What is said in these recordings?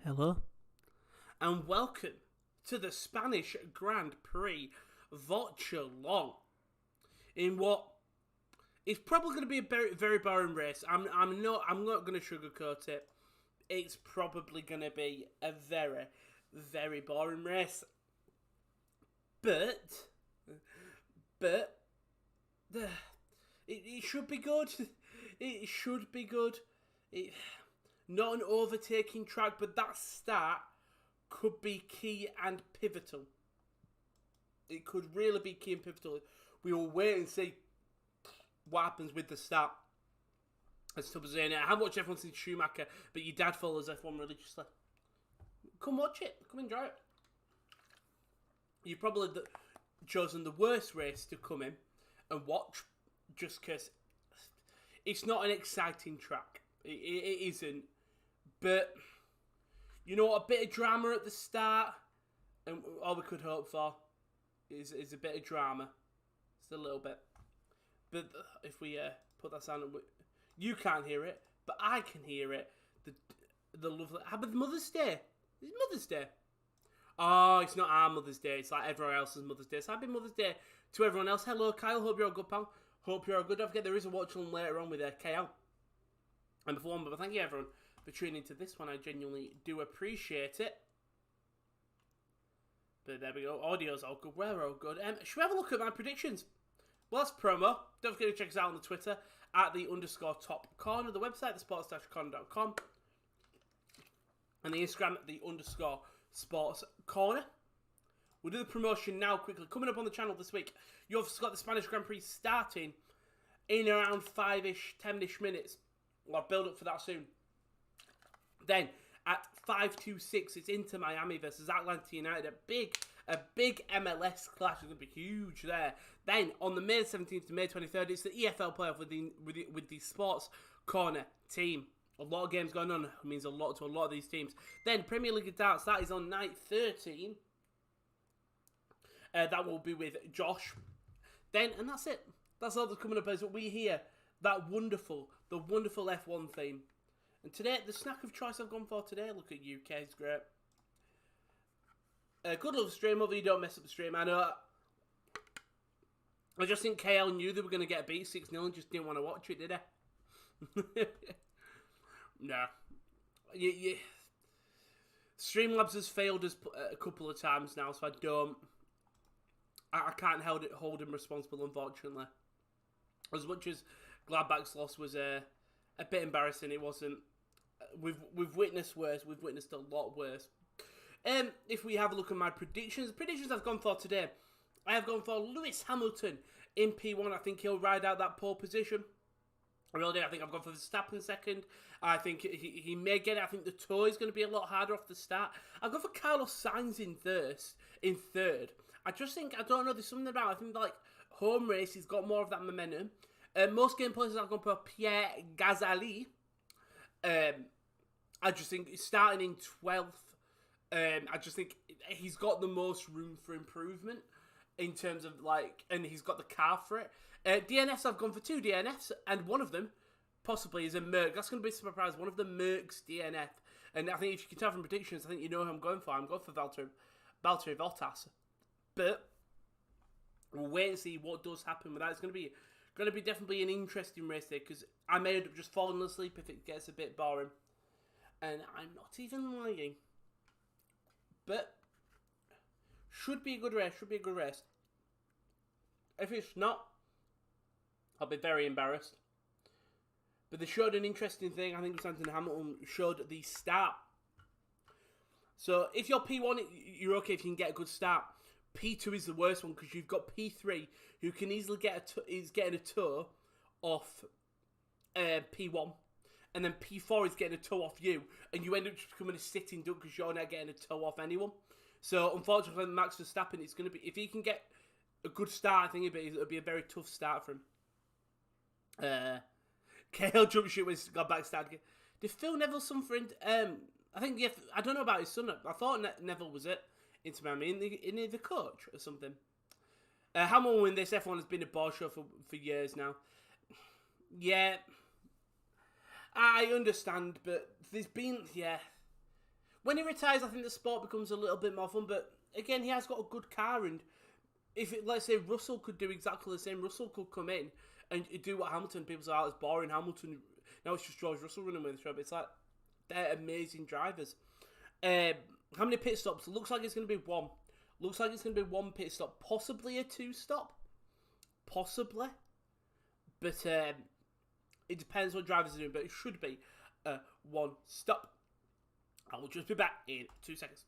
Hello, and welcome to the Spanish Grand Prix Watchalong, in what is probably going to be a very, very boring race. I'm not going to sugarcoat it. It's probably going to be a very, very boring race. But it should be good. It should be good. Not an overtaking track, but that start could be key and pivotal. It could really be key and pivotal. We will wait and see what happens with the start. As Tub was saying, I haven't watched F1 since Schumacher, but your dad follows F1 religiously. Come watch it. Come enjoy it. You've probably chosen the worst race to come in and watch, just because it's not an exciting track. It isn't. But, you know, a bit of drama at the start, and all we could hope for is a bit of drama. Just a little bit. But if we put that sound, you can't hear it, but I can hear it. The lovely... How about Mother's Day? It's Mother's Day. Oh, it's not our Mother's Day. It's like everyone else's Mother's Day. So happy Mother's Day to everyone else. Hello, Kyle. Hope you're all good, pal. Hope you're all good. Don't forget, there is a watch-along later on with KL. And before one, but thank you, everyone, for tuning into this one. I genuinely do appreciate it. But there we go. Audio's all good. We're all good. Should we have a look at my predictions? Well, that's promo. Don't forget to check us out on the Twitter at @_top corner. The website, thesports-corner.com. And the Instagram at _sports corner. We'll do the promotion now quickly. Coming up on the channel this week, you've obviously got the Spanish Grand Prix starting in around 5-ish, 10-ish minutes. Well, I'll build up for that soon. Then, at 5:26, it's Inter Miami versus Atlanta United. A big MLS clash. It's going to be huge there. Then, on the May 17th to May 23rd, it's the EFL playoff with the Sports Corner team. A lot of games going on. It means a lot to a lot of these teams. Then, Premier League of Darts. That is on night 13. That will be with Josh. Then, and that's it. That's all that's coming up as we hear the wonderful F1 theme. And today, the snack of choice I've gone for today, look at UK, it's great. Good luck stream, hopefully you don't mess up the stream. I know, I just think KL knew they were going to get beat 6-0 and just didn't want to watch it, did they? Nah. Streamlabs has failed us a couple of times now, so I can't hold him responsible, unfortunately. As much as Gladbach's loss was a bit embarrassing, it wasn't. We've witnessed worse. We've witnessed a lot worse. If we have a look at my predictions I've gone for today, I have gone for Lewis Hamilton in P1. I think he'll ride out that pole position. I really do. I think I've gone for Verstappen second. I think he may get it. I think the tow is going to be a lot harder off the start. I've gone for Carlos Sainz in third. I just think, I don't know, there's something about it. I think like home race, he's got more of that momentum. Most game places I've gone for Pierre Gasly. I just think starting in 12th, I just think he's got the most room for improvement in terms of like, and he's got the car for it. DNFs, I've gone for 2 DNFs, and one of them possibly is a Merc. That's going to be a surprise. One of the Mercs DNF. And I think if you can tell from predictions, I think you know who I'm going for. I'm going for Valtteri Bottas. But we'll wait and see what does happen with that. It's going to be definitely an interesting race there, because I may end up just falling asleep if it gets a bit boring. And I'm not even lying. But should be a good race. If it's not, I'll be very embarrassed. But they showed an interesting thing. I think Anthony Hamilton showed the start. So if you're P1, you're okay if you can get a good start. P2 is the worst one, because you've got P3 who can easily is getting a tow off P1, and then P4 is getting a tow off you, and you end up just becoming a sitting duck because you're not getting a tow off anyone. So unfortunately, Max Verstappen, it's going to be, if he can get a good start, I think it'll be a very tough start for him. KL jump shoot was got backstab. Did Phil Neville something? I think I don't know about his son. I thought Neville was it. Into Miami in the coach or something. Hamilton win this. F1 has been a ball show for years now. Yeah, I understand, but there's been when he retires, I think the sport becomes a little bit more fun. But again, he has got a good car, and if let's say Russell could do exactly the same, Russell could come in and do what Hamilton. People say, "Oh, it's boring." Hamilton. Now it's just George Russell running with the show. But it's like they're amazing drivers. How many pit stops? Looks like it's going to be one. Looks like it's going to be one pit stop, possibly a 2-stop, possibly. But it depends what drivers are doing. But it should be 1 stop. I will just be back in 2 seconds.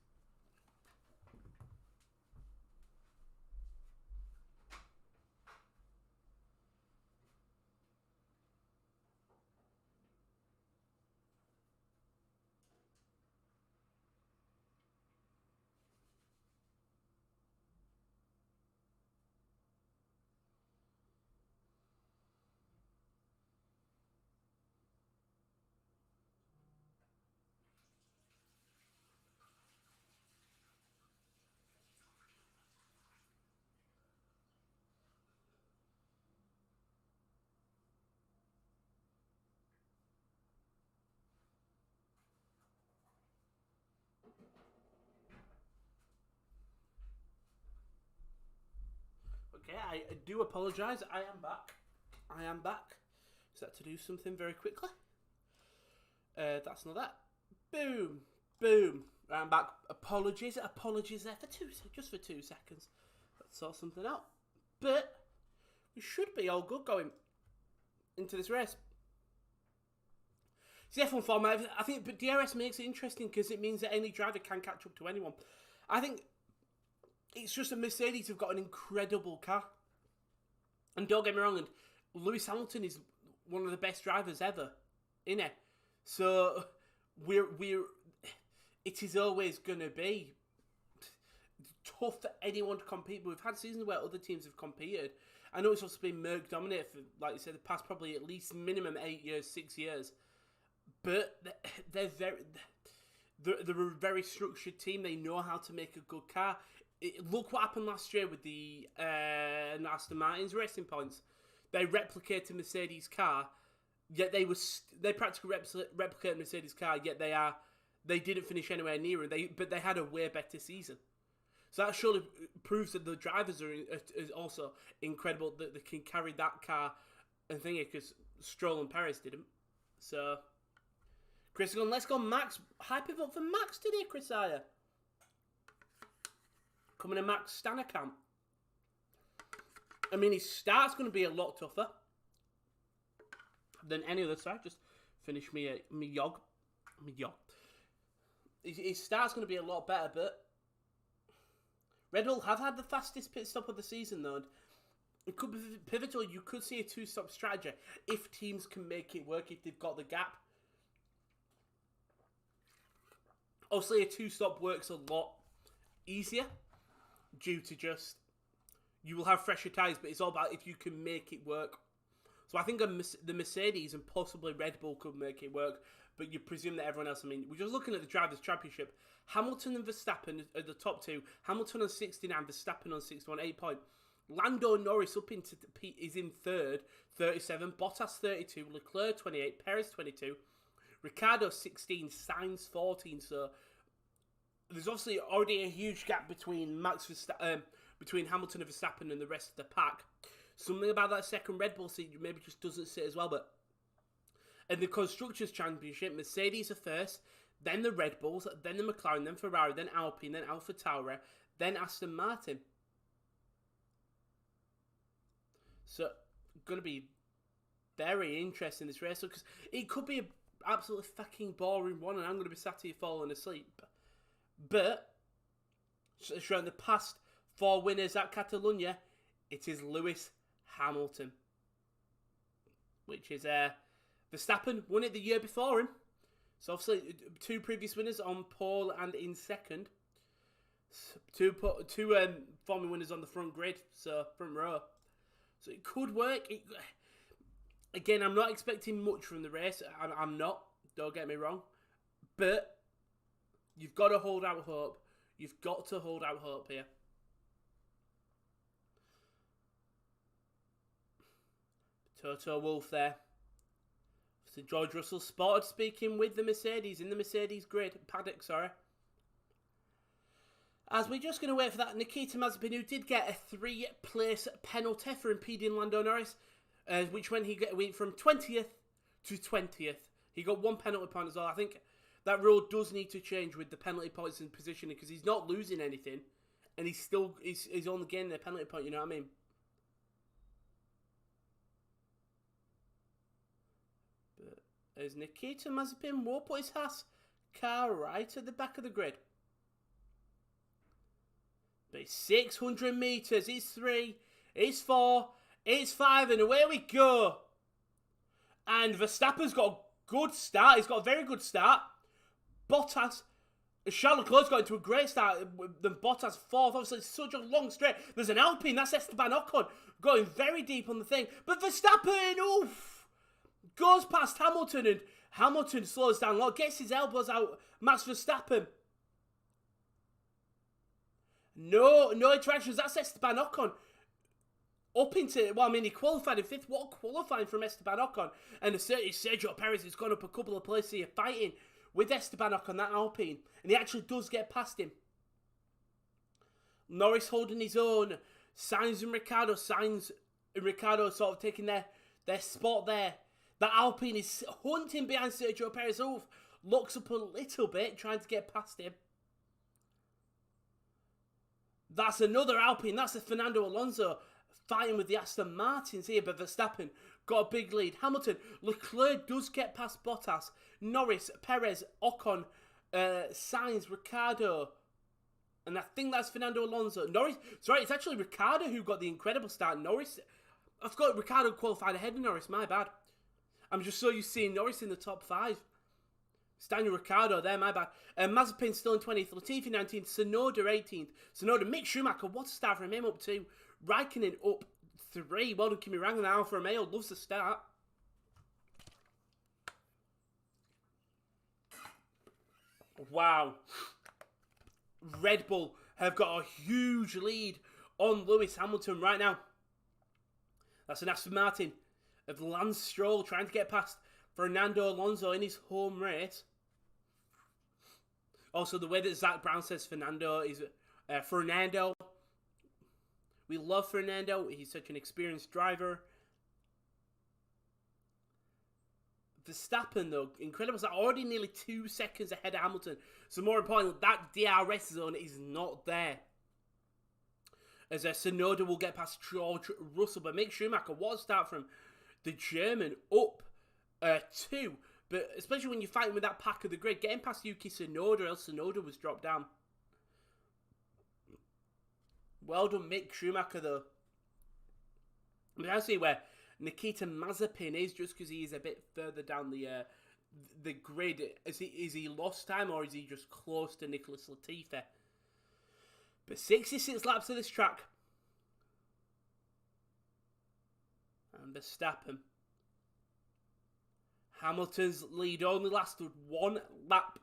Okay, I do apologise. I am back. Set to do something very quickly. That's not that. Boom. Boom. I'm back. Apologies there for just for 2 seconds. Let's sort something out. But we should be all good going into this race. It's the F1 format, I think, but DRS makes it interesting because it means that any driver can catch up to anyone. I think it's just that Mercedes have got an incredible car. And don't get me wrong, and Lewis Hamilton is one of the best drivers ever, innit? So it is always going to be tough for anyone to compete. But we've had seasons where other teams have competed. I know it's also been Merc dominated for, like you said, the past probably at least minimum 8 years, 6 years. But they're a very structured team. They know how to make a good car. Look what happened last year with the Aston Martin's Racing Points. They replicated Mercedes' car, yet they practically replicated Mercedes' car. Yet they didn't finish anywhere near it. But they had a way better season. So that surely proves that the drivers are also incredible, that they can carry that car and thingy, because Stroll and Perez didn't. So Chris is going, let's go Max. High pivot for Max today, Chris Ayer. Coming to Max Stannerkamp. I mean, his start's going to be a lot tougher than any other side. Just finish me yog. His start's going to be a lot better, but Red Bull have had the fastest pit stop of the season, though. It could be pivotal. You could see a 2-stop strategy if teams can make it work, if they've got the gap. Obviously, a 2-stop works a lot easier due to just you will have fresher tyres, but it's all about if you can make it work. So I think the Mercedes and possibly Red Bull could make it work, but you presume that everyone else, I mean, we're just looking at the Drivers' Championship. Hamilton and Verstappen are the top two. Hamilton on 69, Verstappen on 61, 8 points. Lando Norris up into is in third, 37. Bottas 32, Leclerc 28, Perez 22, Ricciardo 16, Sainz 14. So there's obviously already a huge gap between between Hamilton and Verstappen and the rest of the pack. Something about that second Red Bull seat maybe just doesn't sit as well. But in the Constructors' Championship, Mercedes are first, then the Red Bulls, then the McLaren, then Ferrari, then Alpine, then AlphaTauri, then Aston Martin. So, going to be very interesting this race, because it could be an absolutely fucking boring one, and I'm going to be sat here falling asleep. But, showing the past 4 winners at Catalonia, it is Lewis Hamilton, which is Verstappen won it the year before him. So obviously 2 previous winners on pole and in second. Two former winners on the front grid, so front row. So it could work. Again, I'm not expecting much from the race. I'm not. Don't get me wrong. But you've got to hold out hope. You've got to hold out hope here. Toto Wolff there. So George Russell spotted speaking with the Mercedes, in the Mercedes grid. Paddock, sorry. As we're just going to wait for that, Nikita Mazepin, who did get a 3-place penalty for impeding Lando Norris, which when he went from 20th to 20th. He got 1 penalty point as well. I think that rule does need to change with the penalty points and positioning, because he's not losing anything, and he's only gaining a penalty point, you know what I mean? But as Nikita Mazepin will put his car right at the back of the grid. But it's 600 metres, it's 3, it's 4, it's 5, and away we go. And Verstappen's got a good start. He's got a very good start. Bottas, Charles Leclerc's got into a great start. Then Bottas 4th. Obviously, it's such a long straight. There's an Alpine. That's Esteban Ocon going very deep on the thing. But Verstappen, oof, goes past Hamilton, and Hamilton slows down a lot. Gets his elbows out. Max Verstappen. No interactions. That's Esteban Ocon. Up into, well, I mean, he qualified in 5th. What a qualifying from Esteban Ocon. And Sergio Perez has gone up a couple of places here fighting with Esteban Ocon, that Alpine. And he actually does get past him. Norris holding his own. Sainz and Ricciardo. Sainz and Ricciardo sort of taking their spot there. That Alpine is hunting behind Sergio Perez. Oof, looks up a little bit, trying to get past him. That's another Alpine. That's a Fernando Alonso fighting with the Aston Martins here, but Verstappen got a big lead. Hamilton, Leclerc does get past Bottas. Norris, Perez, Ocon, Sainz, Ricciardo, and I think that's Fernando Alonso. Norris, sorry, it's actually Ricciardo who got the incredible start. Norris, I forgot Ricciardo qualified ahead of Norris, my bad. I'm just so used to seeing Norris in the top 5. It's Daniel Ricciardo there, my bad. Mazepin still in 20th, Latifi 19th, Tsunoda 18th. Tsunoda, Mick Schumacher, what a start from him up 2. Raikkonen up 3. Well done, Kimi Raikkonen. Alfa Romeo loves the start. Wow. Red Bull have got a huge lead on Lewis Hamilton right now. That's an Aston Martin of Lance Stroll trying to get past Fernando Alonso in his home race. Also, the way that Zach Brown says Fernando is Fernando. We love Fernando. He's such an experienced driver. Verstappen, though, incredible. So already nearly 2 seconds ahead of Hamilton. So more important, that DRS zone is not there. As Tsunoda will get past George Russell. But Mick Schumacher, what a start from the German up 2. But especially when you're fighting with that pack of the grid, getting past Yuki Tsunoda, else Tsunoda was dropped down. Well done, Mick Schumacher, though. I mean, I'll see where Nikita Mazepin is, just because he is a bit further down the grid. Is he lost time, or is he just close to Nicholas Latifi? But 66 laps of this track. And Verstappen. Hamilton's lead only lasted 1 lap.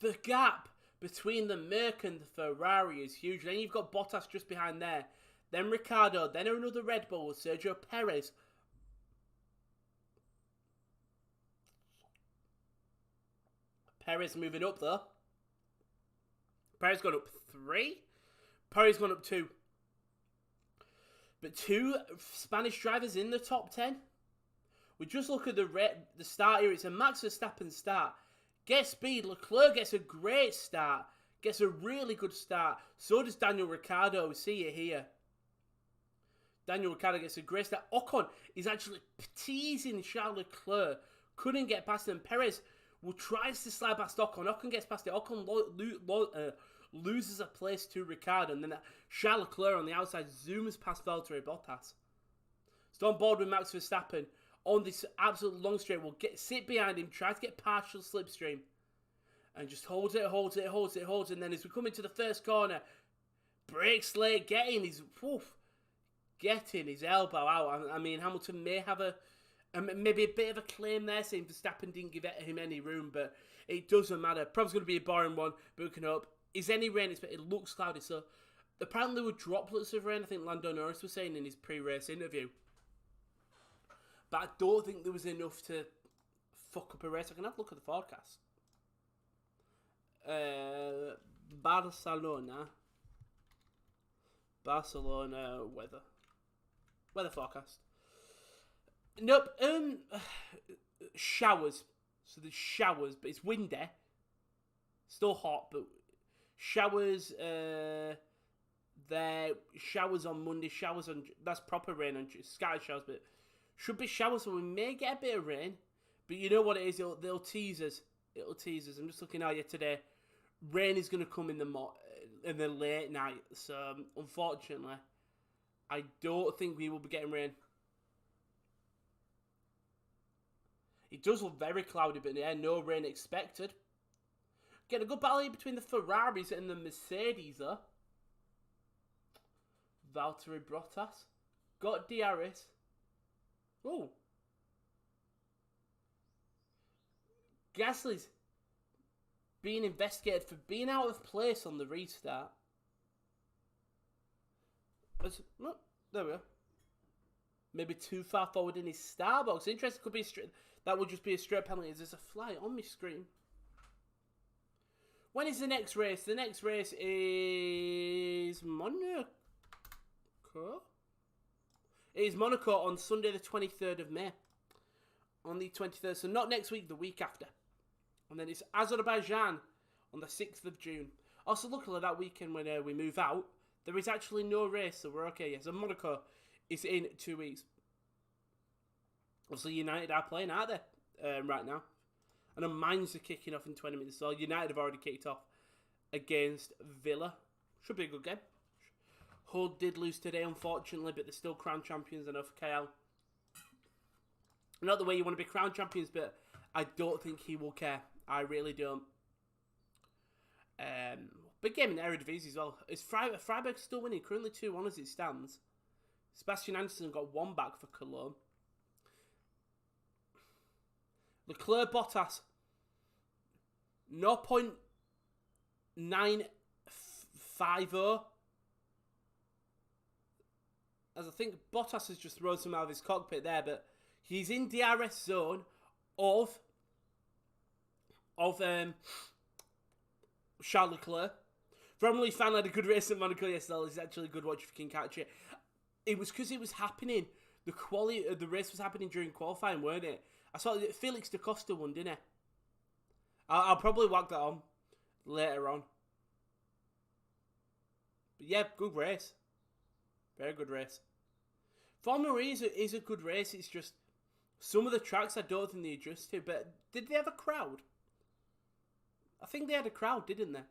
The gap between the Merc and the Ferrari is huge. Then you've got Bottas just behind there. Then Ricciardo. Then another Red Bull with Sergio Perez. Perez moving up though. Perez gone up 3. Perez gone up 2. But 2 Spanish drivers in the top 10. We just look at the start here. It's a Max Verstappen start. Gets speed. Leclerc gets a great start. Gets a really good start. So does Daniel Ricciardo. We see it here. Daniel Ricciardo gets a great start. Ocon is actually teasing Charles Leclerc. Couldn't get past him. Perez tries to slide past Ocon. Ocon gets past it. Ocon loses a place to Ricciardo. And then Charles Leclerc on the outside zooms past Valtteri Bottas. Still on board with Max Verstappen. On this absolute long straight, will sit behind him, try to get partial slipstream. And just holds it. And then as we come into the first corner, brakes late, getting his elbow out. I mean, Hamilton may have maybe a bit of a claim there, saying Verstappen didn't give him any room, but it doesn't matter. Probably going to be a boring one, but we can hope. Is any rain? It looks cloudy, so apparently there were droplets of rain, I think Lando Norris was saying in his pre-race interview. But I don't think there was enough to fuck up a race. I can have a look at the forecast. Barcelona weather forecast. Nope. Showers. So there's showers, but it's windy. Still hot, but showers. There showers on Monday. Showers on that's proper rain on scattered showers, but should be showers, so we may get a bit of rain. But you know what it is? They'll tease us. It'll tease us. I'm just looking at you today. Rain is going to come in the late night. So unfortunately, I don't think we will be getting rain. It does look very cloudy, but yeah, no rain expected. Get a good battle between the Ferraris and the Mercedes, though. Valtteri Bottas. Got DRS. Oh. Gasly's being investigated for being out of place on the restart. Oh, there we go. Maybe too far forward in his star box. Interesting, could be a straight. That would just be a straight penalty. Is there's a fly on my screen? When is the next race? The next race is Monaco. It is Monaco on Sunday the 23rd of May. On the 23rd, so not next week, the week after. And then it's Azerbaijan on the 6th of June. Also, luckily that weekend when we move out, there is actually no race, so we're okay. Yeah, so Monaco is in 2 weeks. Obviously, United are playing, aren't they, right now? And the Mines are kicking off in 20 minutes. So United have already kicked off against Villa. Should be a good game. Hull did lose today, unfortunately, but they're still crown champions enough. KL. Not the way you want to be crown champions, but I don't think he will care. I really don't. Big game in Eredivisie as well. Is Freiburg still winning? Currently 2-1 as it stands. Sebastian Anderson got one back for Cologne. Leclerc Bottas 0.950. As I think Bottas has just thrown some out of his cockpit there, but he's in DRS zone of Charles Leclerc. Bromley fan had a good race at Monaco yesterday. It's actually a good watch if you can catch it. It was because it was happening. The quality of the race was happening during qualifying, weren't it? I saw that Felix da Costa won, didn't he? I'll probably whack that on later on. But yeah, good race. Very good race. Formula E is a good race. It's just some of the tracks I don't think they adjust to. But did they have a crowd? I think they had a crowd, didn't they?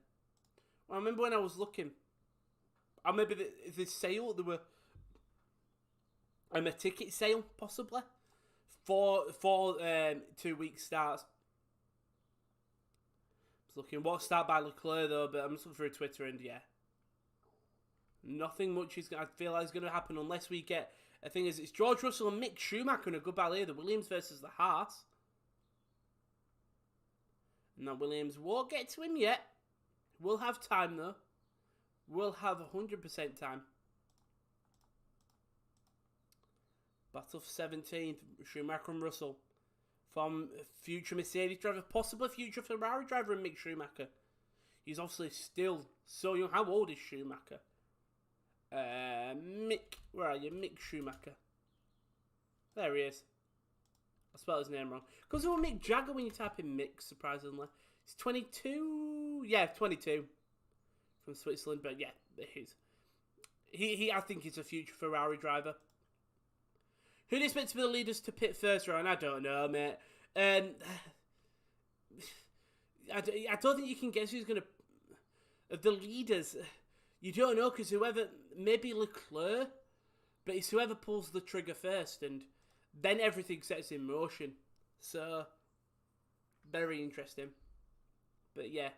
Well, I remember when I was looking. I remember the sale. There were a ticket sale, possibly. For 2 weeks starts. I was looking. What start by Leclerc though? But I'm just looking through Twitter and yeah. Nothing much I feel like is going to happen unless we get. The thing is, it's George Russell and Mick Schumacher in a good battle here. The Williams versus the Haas. Now Williams won't get to him yet. We'll have time though. We'll have 100% time. Battle of 17th, Schumacher and Russell. From future Mercedes driver, possibly future Ferrari driver, and Mick Schumacher. He's obviously still so young. How old is Schumacher? Mick, where are you? Mick Schumacher. There he is. I spelled his name wrong. Goes over Mick Jagger when you type in Mick, surprisingly. He's 22. Yeah, 22. From Switzerland, but yeah, he's. I think he's a future Ferrari driver. Who do you expect to be the leaders to pit first, Rowan? I don't know, mate. I don't think you can guess who's going to... Of the leaders, you don't know, because whoever... Maybe Leclerc, but it's whoever pulls the trigger first, and then everything sets in motion. So, very interesting. But yeah.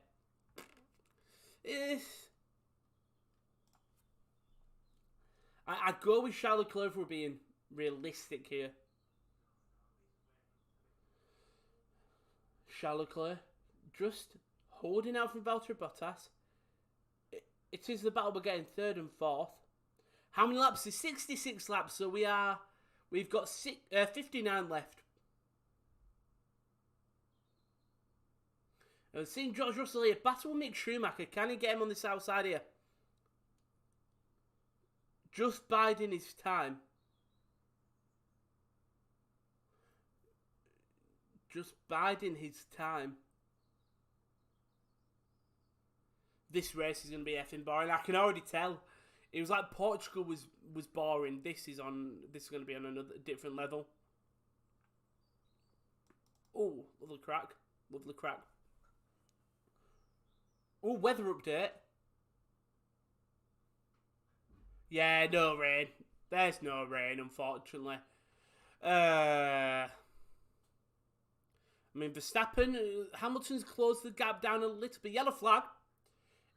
I'd go with Charles Leclerc for being realistic here. Charles Leclerc just holding out from Valtteri Bottas. It is the battle we're getting third and fourth. How many laps? It's 66 laps, so we've got 59 left. Seeing George Russell here, battle with Mick Schumacher. Can he get him on this outside here? Just biding his time. Just biding his time. This race is going to be effing boring. I can already tell. It was like Portugal was boring. This is going to be on another different level. Oh, lovely crack. Lovely crack. Oh, weather update. Yeah, no rain. There's no rain, unfortunately. I mean, Verstappen, Hamilton's closed the gap down a little bit. Yellow flag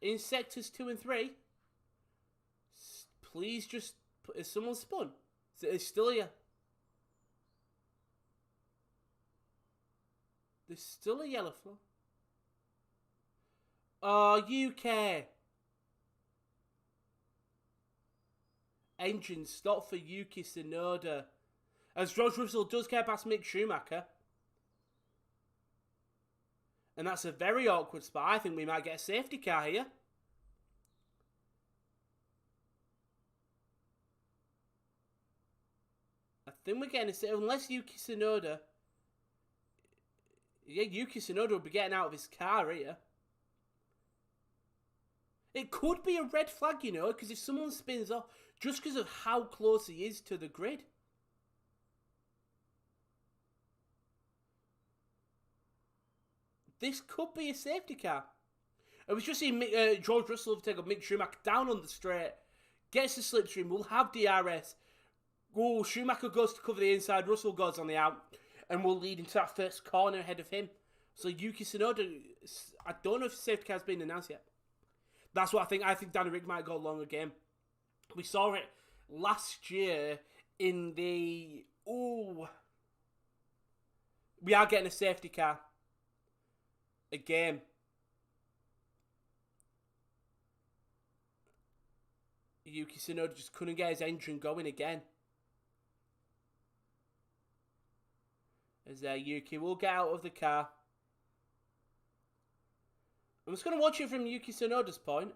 in sectors 2 and 3. Please just... Is someone spun? It's still here. There's still a yellow flag. Oh, UK. Engine stop for Yuki Tsunoda. As George Russell does get past Mick Schumacher. And that's a very awkward spot. I think we might get a safety car here. I think we're getting a safety... Unless Yuki Tsunoda... Yeah, Yuki Tsunoda will be getting out of his car here. It could be a red flag, you know, because if someone spins off, just because of how close he is to the grid. This could be a safety car. I was just seeing George Russell take up Mick Schumacher down on the straight, gets the slipstream, we'll have DRS. Oh, Schumacher goes to cover the inside, Russell goes on the out, and we'll lead into that first corner ahead of him. So Yuki Tsunoda, I don't know if the safety car's been announced yet. That's what I think. I think Danny Rick might go long again. We saw it last year in the... Oh, we are getting a safety car. Again. Yuki Tsunoda just couldn't get his engine going again. As Yuki will get out of the car. I'm just going to watch it from Yuki Tsunoda's point.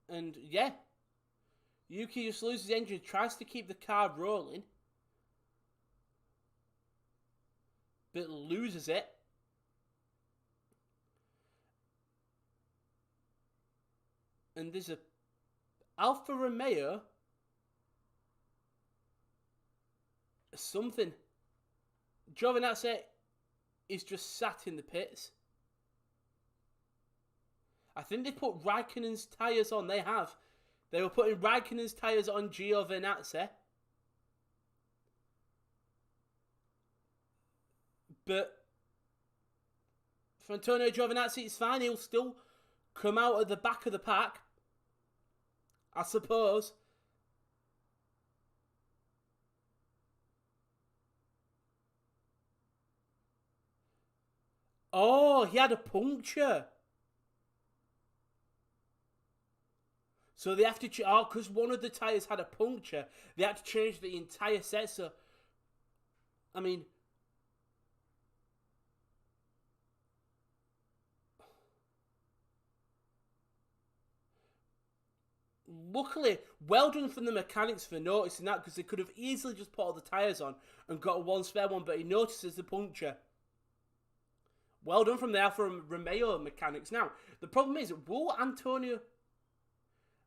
And yeah. Yuki just loses the engine, tries to keep the car rolling. But loses it. And there's a Alfa Romeo. Something. Giovinazzi is just sat in the pits. I think they put Raikkonen's tyres on. They have. They were putting Raikkonen's tyres on Giovinazzi. But for Antonio Giovinazzi, it's fine. He'll still come out at the back of the pack, I suppose. Oh, he had a puncture. So they have to... because one of the tyres had a puncture, they had to change the entire set. So, I mean... Luckily, well done from the mechanics for noticing that, because they could have easily just put all the tyres on and got one spare one, but he notices the puncture. Well done from the Alfa Romeo mechanics. Now, the problem is, will Antonio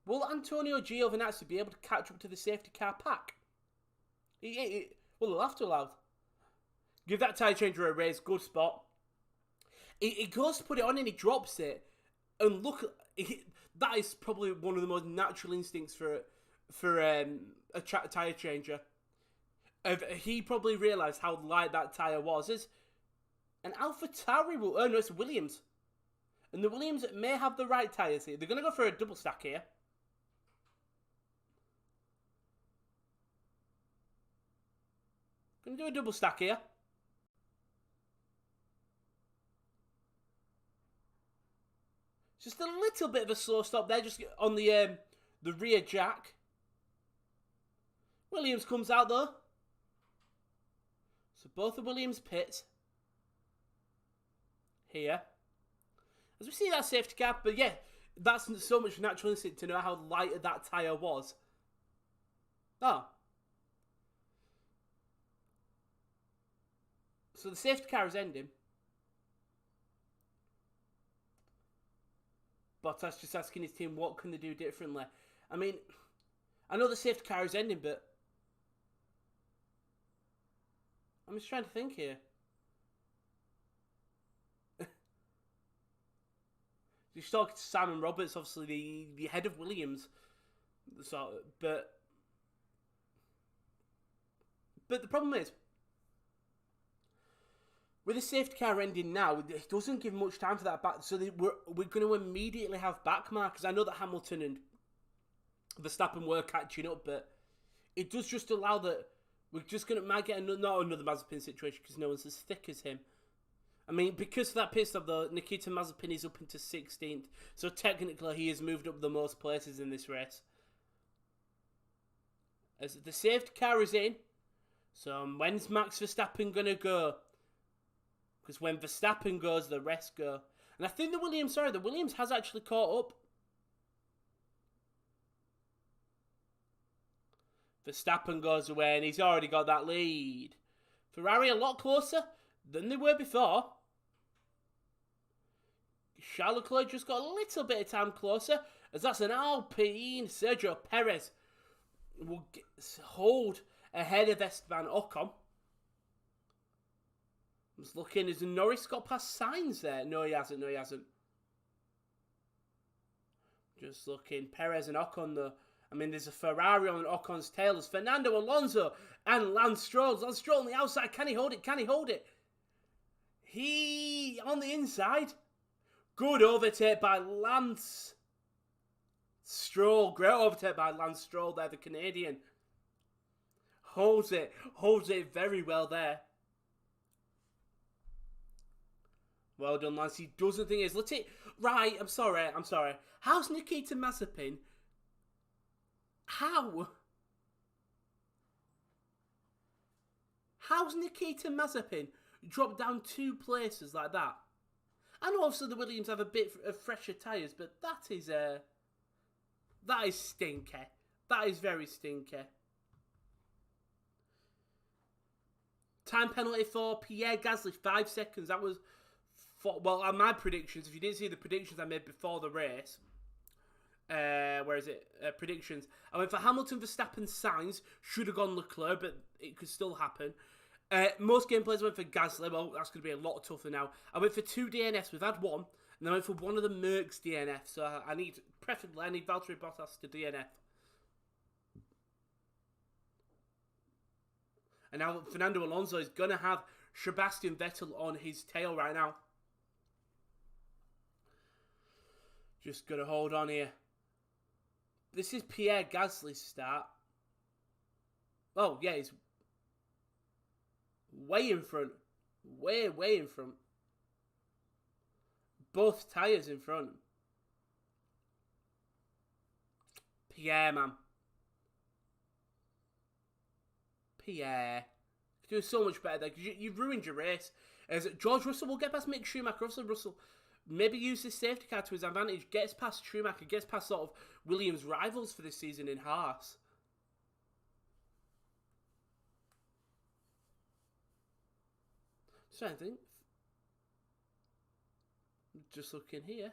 Giovinazzi be able to catch up to the safety car pack? Well, he'll have to allow. Give that tyre changer a raise. Good spot. He goes to put it on and he drops it. And look, that is probably one of the most natural instincts for a tyre changer. He probably realised how light that tyre was. And AlphaTauri will... Oh, no, it's Williams. And the Williams may have the right tyres here. They're going to go for a double stack here. Going to do a double stack here. Just a little bit of a slow stop there, just on the rear jack. Williams comes out though. So both the Williams pits here. As we see that safety car, but yeah, that's so much natural instinct to know how light that tyre was. Oh. So the safety car is ending. Bottas just asking his team what can they do differently. I mean, I know the safety car is ending, but I'm just trying to think here. He's talking to Simon Roberts, obviously the head of Williams. So, but the problem is, with the safety car ending now, it doesn't give much time for that back. So we're going to immediately have back markers. I know that Hamilton and Verstappen were catching up, but it does just allow that we're just going to might get not another Mazepin situation because no one's as thick as him. I mean, because of that pit stop, though, Nikita Mazepin is up into 16th. So technically, he has moved up the most places in this race. As the safety car is in. So when's Max Verstappen going to go? Because when Verstappen goes, the rest go. And I think the Williams has actually caught up. Verstappen goes away and he's already got that lead. Ferrari a lot closer than they were before. Charles Leclerc just got a little bit of time closer, as that's an Alpine. Sergio Perez will hold ahead of Esteban Ocon. I was looking, has Norris got past Sainz there? No, he hasn't. Just looking, Perez and Ocon though. I mean, there's a Ferrari on Ocon's tail. There's Fernando Alonso and Lance Stroll. Lance Stroll on the outside. Can he hold it? He on the inside. Good overtake by Lance Stroll. Great overtake by Lance Stroll there, the Canadian. Holds it very well there. Well done, Lance. He doesn't think it's... Right, I'm sorry. How's Nikita Mazepin... How's Nikita Mazepin dropped down 2 places like that? I know obviously the Williams have a bit of fresher tyres, but that is stinky. That is very stinky. Time penalty for Pierre Gasly, 5 seconds. That was... my predictions, if you didn't see the predictions I made before the race... predictions. I went for Hamilton, Verstappen, Sainz. Should have gone Leclerc, but it could still happen. Most gameplays went for Gasly. Well, that's going to be a lot tougher now. I went for 2 DNFs. We've had 1. And then I went for one of the Mercs DNF. So I need Valtteri Bottas to DNF. And now Fernando Alonso is going to have Sebastian Vettel on his tail right now. Just going to hold on here. This is Pierre Gasly's start. Oh, yeah, he's way in front. Way in front. Both tyres in front. Pierre, man. Pierre. You're doing so much better there, because you've ruined your race. As George Russell will get past Mick Schumacher. Russell maybe use this safety car to his advantage. Gets past Schumacher. Gets past sort of Williams' rivals for this season in Haas. Just trying to think. Just looking here.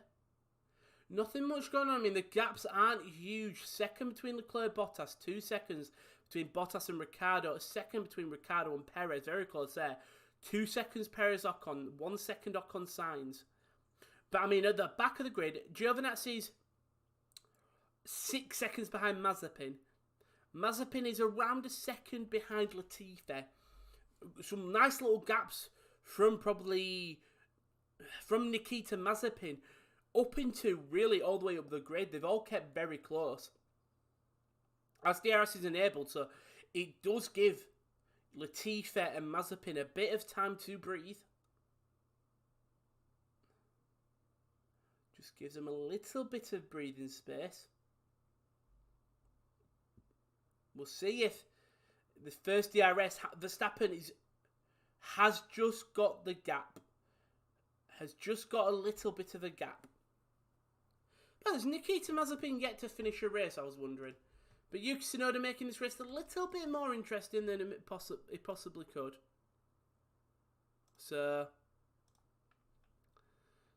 Nothing much going on. I mean, the gaps aren't huge. Second between Leclerc and Bottas. 2 seconds between Bottas and Ricciardo. A second between Ricciardo and Perez. Very close there. 2 seconds Perez Ocon. 1 second Ocon Sainz. But I mean, at the back of the grid, Giovinazzi's 6 seconds behind Mazepin. Mazepin is around a second behind Latifi. Some nice little gaps from Nikita Mazepin up into really all the way up the grid. They've all kept very close. As DRS is enabled, so it does give Latifi and Mazepin a bit of time to breathe. Just gives them a little bit of breathing space. We'll see if the first DRS, Verstappen is has just got the gap. Has just got a little bit of a gap. But has Nikita Mazepin yet to finish a race, I was wondering. But Yuki Tsunoda making this race a little bit more interesting than it possibly could. So,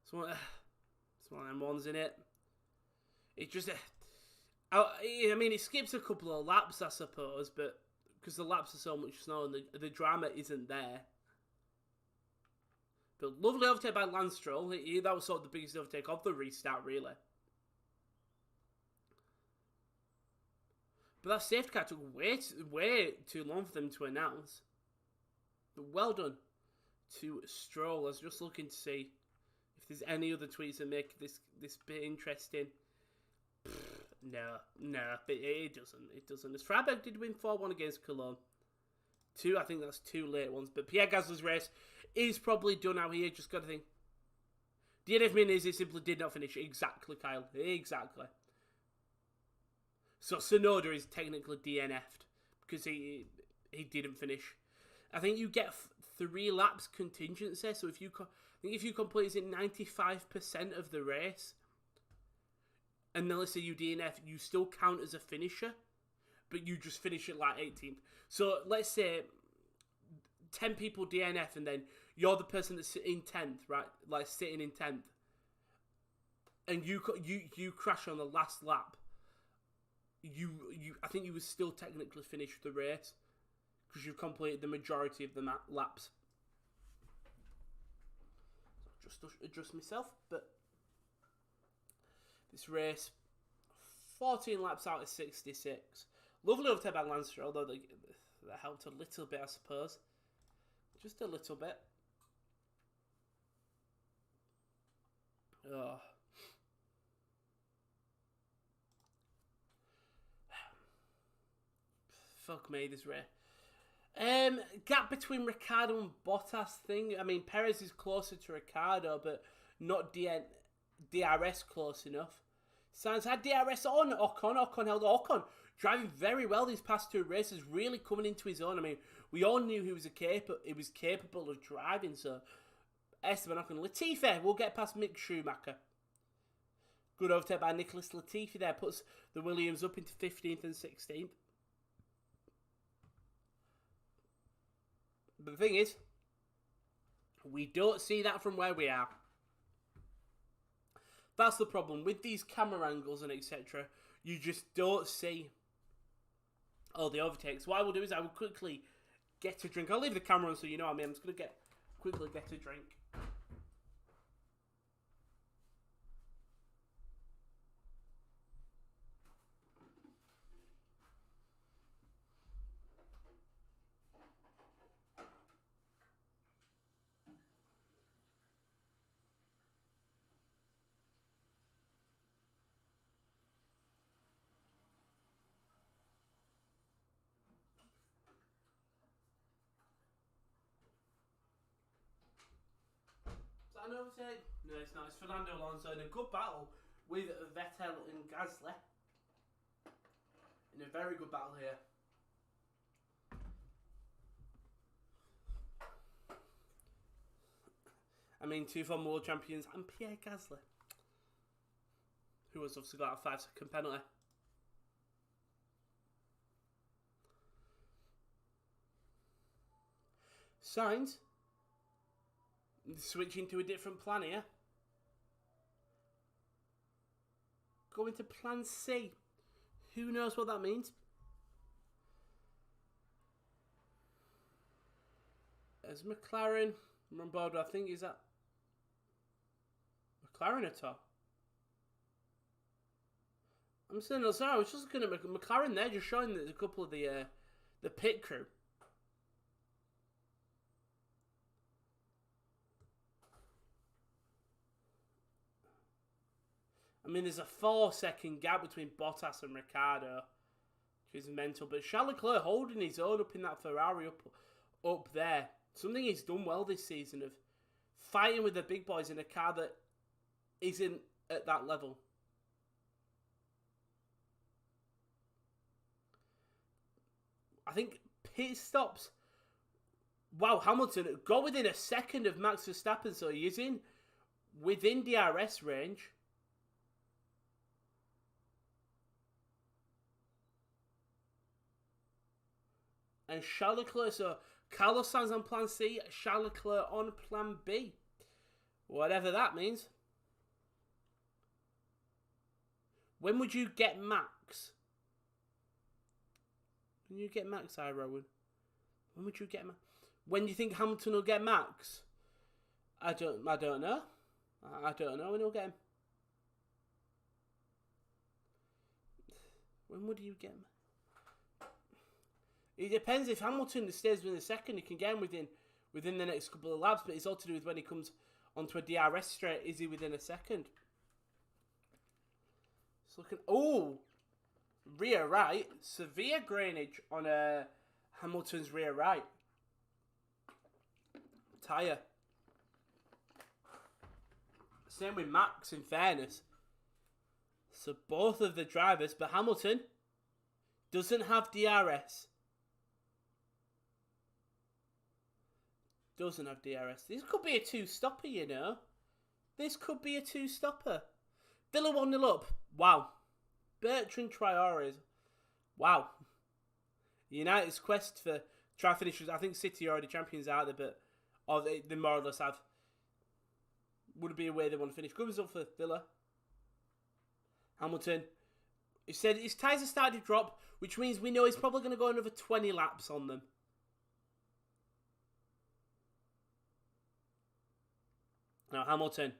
it's one of them ones, in it. It just, I mean, it skips a couple of laps, I suppose, but because the laps are so much snow and the drama isn't there. But lovely overtake by Lance Stroll. That was sort of the biggest overtake of the restart, really. But that safety car took way too long for them to announce. But well done to Stroll. I was just looking to see if there's any other tweets that make this bit interesting. No, but it doesn't. It doesn't. As Freiburg did win 4-1 against Cologne. I think that's 2 late ones. But Pierre Gasly's race is probably done out here. Just got to think. DNF means it simply did not finish. Exactly, Kyle. Exactly. So Tsunoda is technically DNF'd because he didn't finish. I think you get 3 laps contingency. So if you complete it 95% of the race, and then let's say you DNF, you still count as a finisher, but you just finish it like 18th. So let's say 10 people DNF, and then you're the person that's in 10th, right? Like sitting in 10th, and you crash on the last lap. I think you would still technically finish the race because you've completed the majority of the laps. Just adjust myself, but this race, 14 laps out of 66. Lovely overtake by Lance Stroll, although that helped a little bit, I suppose. Just a little bit. Oh. Fuck me, this race. Gap between Ricciardo and Bottas thing. I mean, Perez is closer to Ricciardo, but not DRS close enough. Sainz had DRS on Ocon held Ocon. Driving very well these past 2 races, really coming into his own. I mean, we all knew he was capable of driving, so Esteban Ocon. Latifi will get past Mick Schumacher. Good overtake by Nicholas Latifi there, puts the Williams up into 15th and 16th. But the thing is, we don't see that from where we are. That's the problem. With these camera angles and etc., you just don't see all the overtakes. What I will do is I will quickly get a drink. I'll leave the camera on so you know what I mean. I'm just going to quickly get a drink. An overtake? No, it's not. It's Fernando Alonso in a good battle with Vettel and Gasly. In a very good battle here. I mean, 2 former world champions and Pierre Gasly, who has obviously got a 5-second penalty. Sainz switching to a different plan here. Going to plan C. Who knows what that means? As McLaren, Rombardo, I think, is that McLaren at all? I'm saying, no, sorry, I was just looking at McLaren there, just showing that a couple of the pit crew. I mean, there's a 4-second gap between Bottas and Ricciardo, which is mental. But Charles Leclerc holding his own up in that Ferrari up there. Something he's done well this season, of fighting with the big boys in a car that isn't at that level. I think pit stops Wow, Hamilton got within a second of Max Verstappen, so he is within DRS range. And Charles Leclerc, so Carlos Sainz on plan C, Charles Leclerc on plan B. Whatever that means. When would you get Max? When you get Max, Rowan? When would you get Max? When do you think Hamilton will get Max? I don't know. I don't know when he'll get him. When would you get him? It depends. If Hamilton stays within a second, he can get him within the next couple of laps, but it's all to do with when he comes onto a DRS straight. Is he within a second? It's looking... Oh! Rear right. Severe grainage on Hamilton's rear right. Tyre. Same with Max, in fairness. So both of the drivers, but Hamilton doesn't have DRS. Doesn't have DRS. This could be a two-stopper, you know. This could be a two-stopper. Villa 1-0 up. Wow. Bertrand Traore. Wow. United's quest for try finishers. I think City are already champions out there, but they more or less have. Would it be a way they want to finish? Good result for Villa. Hamilton. He said his tyres have started to drop, which means we know he's probably going to go another 20 laps on them. Now, Hamilton.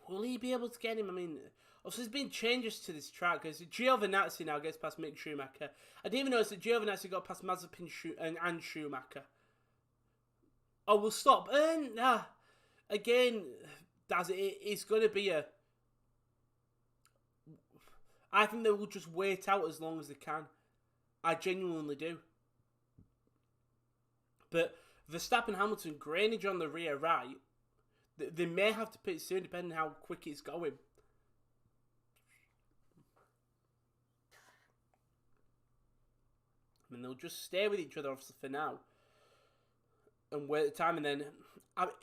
Will he be able to get him? I mean, also there's been changes to this track because Giovinazzi now gets past Mick Schumacher. I didn't even notice that Giovinazzi got past Mazepin and Schumacher. Oh, we'll stop. Again, it's going to be a... I think they will just wait out as long as they can. I genuinely do. But Verstappen, Hamilton, grainage on the rear right. They may have to pit soon, depending on how quick it's going. I mean, they'll just stay with each other obviously for now. And wait the time, and then...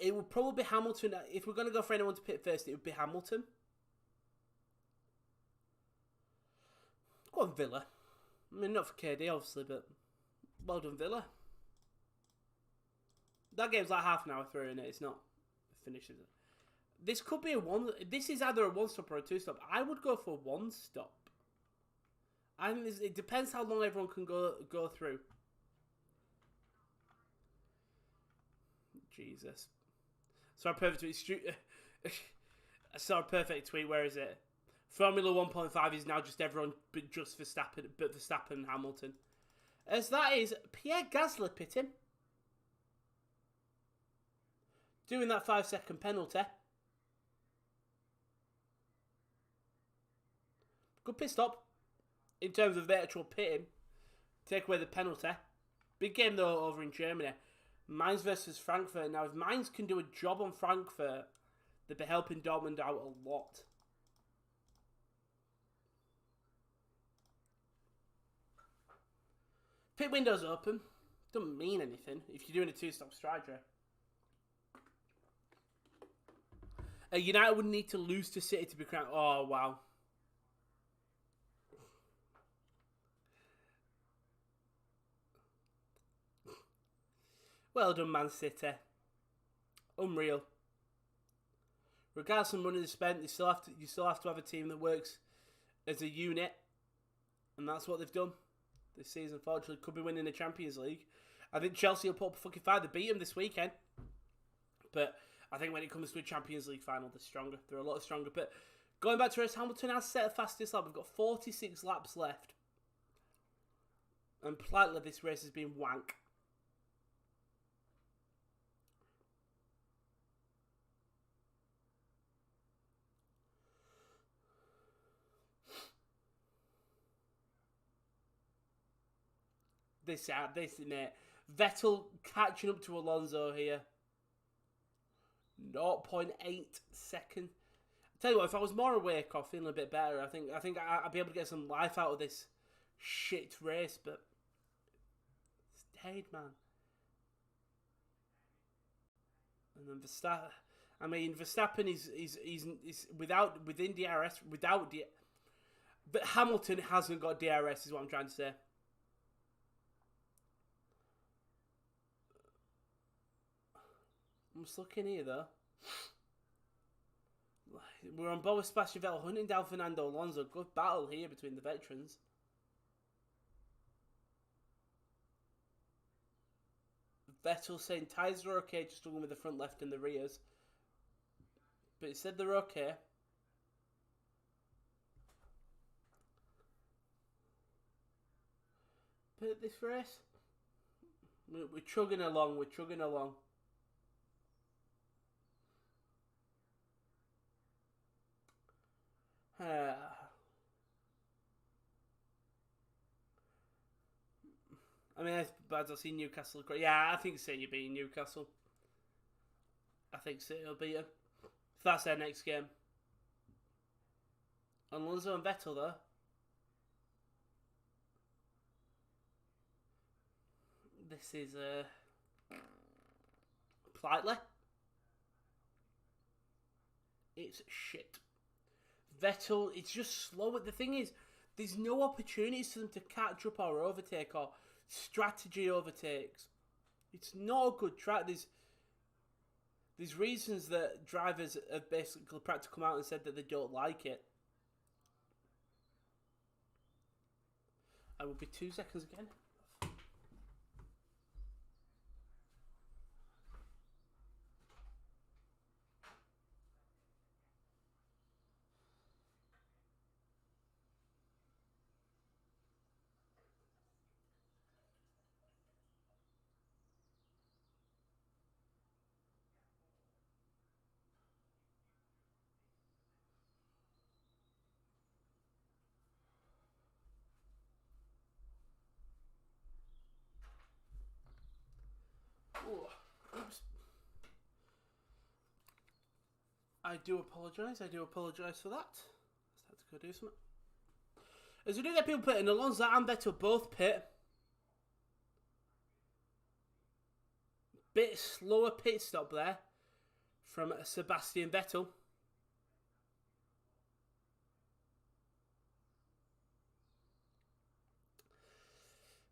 it would probably be Hamilton. If we're going to go for anyone to pit first, it would be Hamilton. Go on, Villa. I mean, not for KD, obviously, but... Well done, Villa. That game's like half an hour through, and it's not... Finishes it. This could be a one. This is either a one-stop or a two-stop. I would go for one-stop. I think it depends how long everyone can go through. Jesus. So a perfect tweet. I saw a perfect tweet. Where is it? Formula 1.5 is now just everyone, but just Verstappen, but Verstappen and Hamilton. As that is Pierre Gasly pitting. Doing that 5-second penalty. Good pit stop. In terms of the actual pitting. Take away the penalty. Big game though over in Germany. Mainz versus Frankfurt. Now if Mainz can do a job on Frankfurt, they'll be helping Dortmund out a lot. Pit window's open. Doesn't mean anything if you're doing a two-stop stride race. United would need to lose to City to be crowned. Oh, wow. Well done, Man City. Unreal. Regardless of money they spent, you still have to have a team that works as a unit. And that's what they've done this season. Fortunately, could be winning the Champions League. I think Chelsea will put up a fucking fight. They beat them this weekend. But... I think when it comes to a Champions League final, they're stronger. They're a lot stronger. But going back to race, Hamilton has set a fastest lap. We've got 46 laps left. And politely, this race has been wank. This, mate. Vettel catching up to Alonso here. 0.8 seconds. Tell you what, if I was more awake or feeling a bit better, I think I'd be able to get some life out of this shit race. But it's dead, man. And then Verstappen. I mean, Verstappen is within DRS but Hamilton hasn't got DRS. Is what I'm trying to say. I'm just looking here though. We're on board with Sebastian Vettel hunting down Fernando Alonso. Good battle here between the veterans. Vettel saying tyres are okay, just struggling with the front left and the rears. But he said they're okay. But this race, we're chugging along, I mean, as bad as I see Newcastle. Yeah, I think City will beat Newcastle. I think City will beat them. If that's their next game. Alonso and Vettel, though. This is politely. It's shit. Vettel, it's just slow. The thing is, there's no opportunities for them to catch up or overtake or strategy overtakes. It's not a good track. There's reasons that drivers have basically practically come out and said that they don't like it. I will be 2 seconds again. Oh, oops. I do apologise for that. Let's have to go do something. As we do get people pitting, Alonso and Vettel both pit. Bit slower pit stop there from Sebastian Vettel.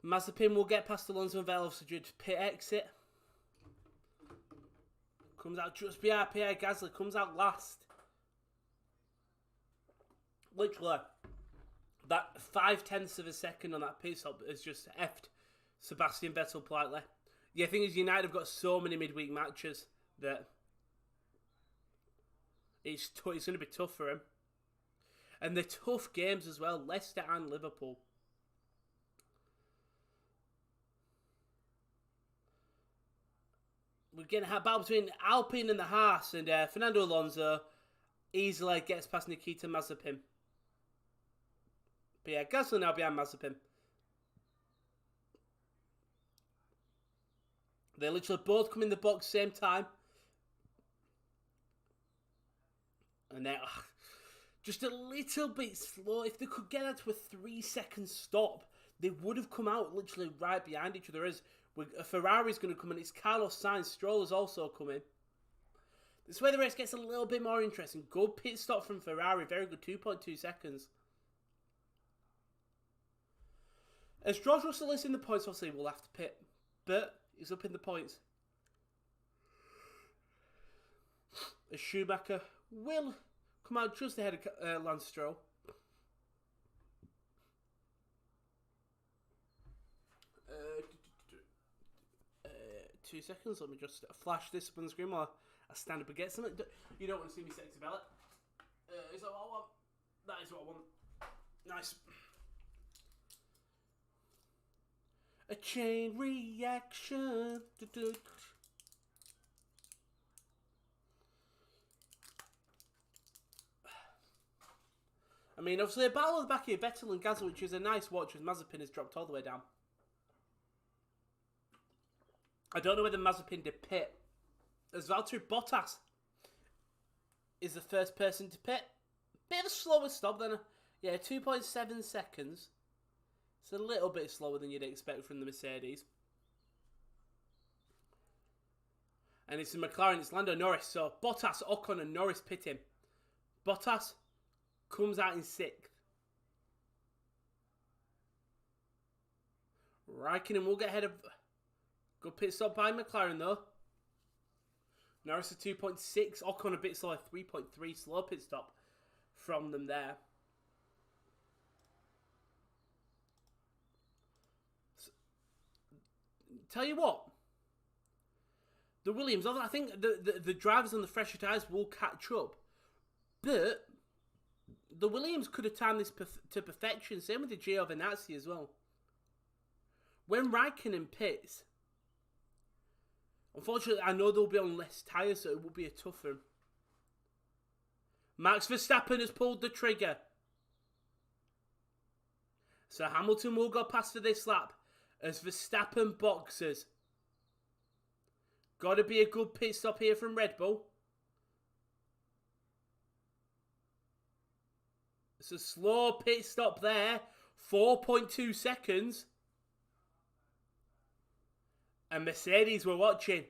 Mazepin will get past Alonso and Vettel, so due to pit exit. Comes out just behind Pierre Gasly, comes out last. Literally, that 0.5 of a second on that pit stop has just effed Sebastian Vettel politely. The thing is, United have got so many midweek matches that it's going to be tough for him. And they're tough games as well, Leicester and Liverpool. We're getting a battle between Alpine and the Haas, and Fernando Alonso easily gets past Nikita Mazepin. But yeah, Gasly now behind Mazepin. They literally both come in the box same time. And they're just a little bit slow. If they could get that to a 3-second stop, they would have come out literally right behind each other. As a Ferrari's going to come in. It's Carlos Sainz. Stroll is also coming. This is where the race gets a little bit more interesting. Good pit stop from Ferrari. Very good, 2.2 seconds. As George Russell is in the points, obviously we'll have to pit. But he's up in the points. As Schumacher will come out just ahead of Lance Stroll. 2 seconds. Let me just flash this up on the screen while I stand up and get something. You don't want to see me sexy belly. Is that what I want? That is what I want. Nice. A chain reaction. I mean, obviously a battle at the back here, Vettel and Gasly, which is a nice watch as Mazepin has dropped all the way down. I don't know whether Mazepin did pit. As Valtteri Bottas is the first person to pit. Bit of a slower stop then. Yeah, 2.7 seconds. It's a little bit slower than you'd expect from the Mercedes. And it's in McLaren, it's Lando Norris. So Bottas, Ocon and Norris pit him. Bottas comes out in 6th. Raikkonen will get ahead of... Good pit stop by McLaren though. Norris at 2.6. Ocon a bit slow, 3.3. Slow pit stop from them there. So, tell you what. The Williams, I think the drivers on the fresher tyres will catch up. But the Williams could have timed this to perfection. Same with the Giovinazzi as well. When Raikkonen pits, unfortunately, I know they'll be on less tyres, so it will be a tougher. Max Verstappen has pulled the trigger. So Hamilton will go past for this lap as Verstappen boxes. Got to be a good pit stop here from Red Bull. It's a slow pit stop there. 4.2 seconds. And Mercedes were watching.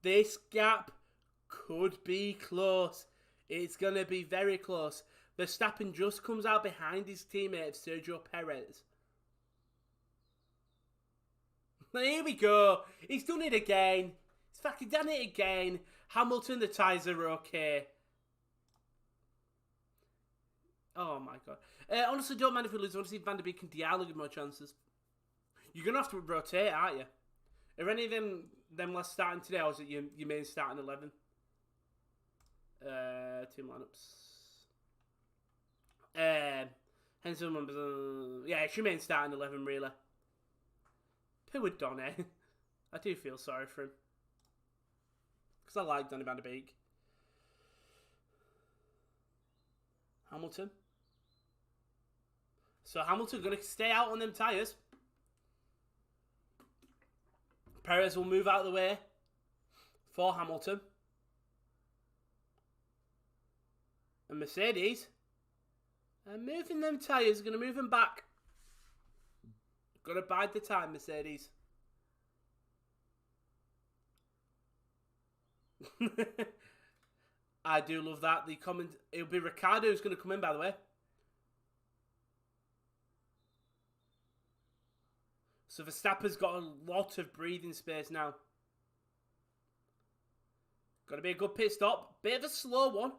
This gap could be close. It's going to be very close. Verstappen just comes out behind his teammate Sergio Perez. Here we go. He's done it again. He's fucking done it again. Hamilton, the tyres are okay. Oh my god. Honestly, don't mind if we lose. I want to see Van der Beek and Diallo give more chances. You're going to have to rotate, aren't you? Are any of them last starting today, or is it your main starting 11? Team lineups. Henson members. Yeah, it's your main starting 11, really. Poor Donny. I do feel sorry for him. Because I like Donny Van der Beek. Hamilton. So Hamilton going to stay out on them tyres. Perez will move out of the way for Hamilton. And Mercedes are moving them tyres. Going to move them back. Got to bide the time, Mercedes. I do love that. The comment. It'll be Ricciardo who's going to come in, by the way. So Verstappen's got a lot of breathing space now. Got to be a good pit stop. Bit of a slow one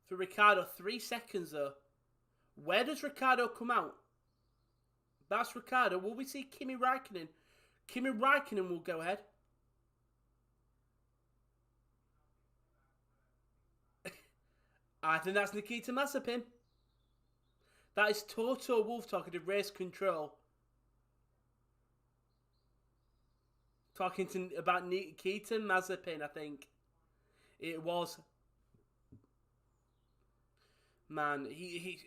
for Ricciardo. 3 seconds though. Where does Ricciardo come out? That's Ricciardo. Will we see Kimi Räikkönen? Kimi Räikkönen will go ahead. I think that's Nikita Mazepin. That is Toto Wolff talking to race control. Talking about Nikita Mazepin, I think. It was. Man, he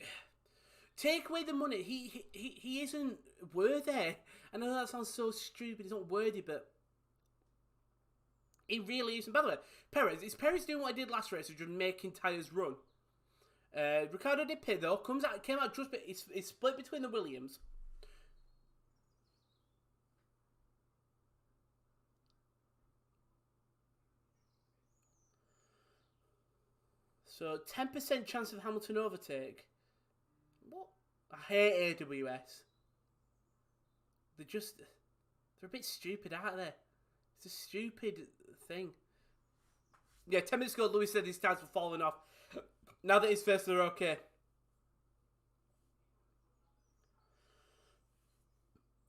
take away the money. He isn't worthy. I know that sounds so stupid. He's not worthy, but he really isn't. By the way, Perez. Is Perez doing what I did last race, or just making tyres run? Ricciardo did pit though. Came out just. It's split between the Williams. So 10% chance of Hamilton overtake. What? I hate AWS. They're a bit stupid, aren't they? It's a stupid thing. Yeah, 10 minutes ago, Lewis said his times were falling off. Now that he's first, they're okay.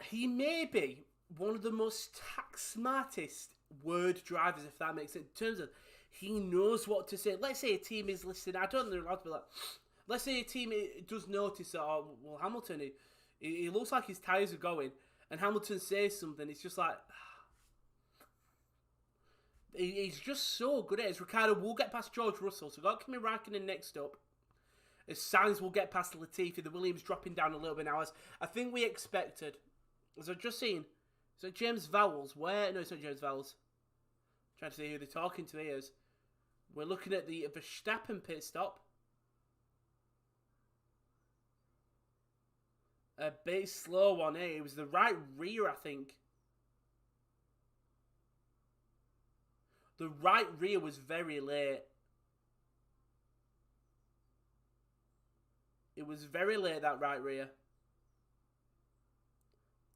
He may be one of the most tax-smartest word drivers, if that makes sense. In terms of, he knows what to say. Let's say a team is listening. I don't know, they're allowed to be like... Let's say a team does notice that, oh, well, Hamilton, he looks like his tyres are going, and Hamilton says something, it's just like... He's just so good at it. Ricciardo will get past George Russell, so we've got Kimi Räikkönen next up. As Sainz will get past Latifi, the Williams dropping down a little bit now, as I think we expected. As I've just seen, is it James Vowles? Where? No, it's not James Vowles. I'm trying to see who they're talking to here. We're looking at the Verstappen pit stop. A bit slow one, eh? It was the right rear, I think. The right rear was very late. It was very late, that right rear.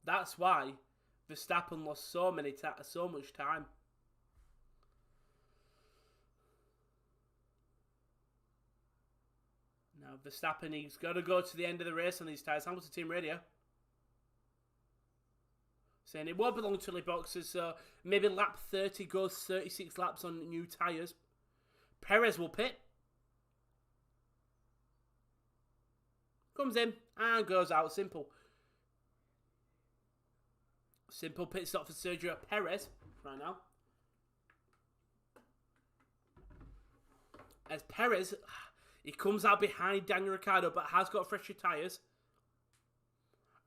That's why Verstappen lost so much time. Now Verstappen, he's got to go to the end of the race on these tyres. Hamilton team radio saying it won't be long till he boxes, so maybe lap 30 goes 36 laps on new tyres. Perez will pit. Comes in and goes out. Simple pit stop for Sergio Perez right now. As Perez, he comes out behind Daniel Ricciardo but has got fresher tyres.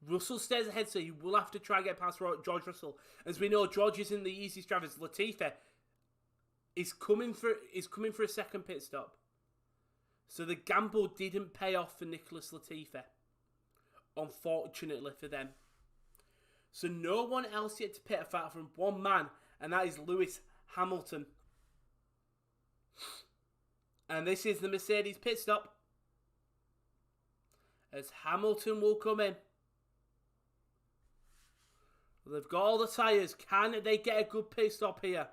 Russell stays ahead, so he will have to try and get past George Russell. As we know, George isn't the easiest drivers. Latifi is coming for a second pit stop. So the gamble didn't pay off for Nicholas Latifi, unfortunately for them. So no one else yet to pit apart from one man, and that is Lewis Hamilton. And this is the Mercedes pit stop, as Hamilton will come in. They've got all the tyres. Can they get a good pit stop here?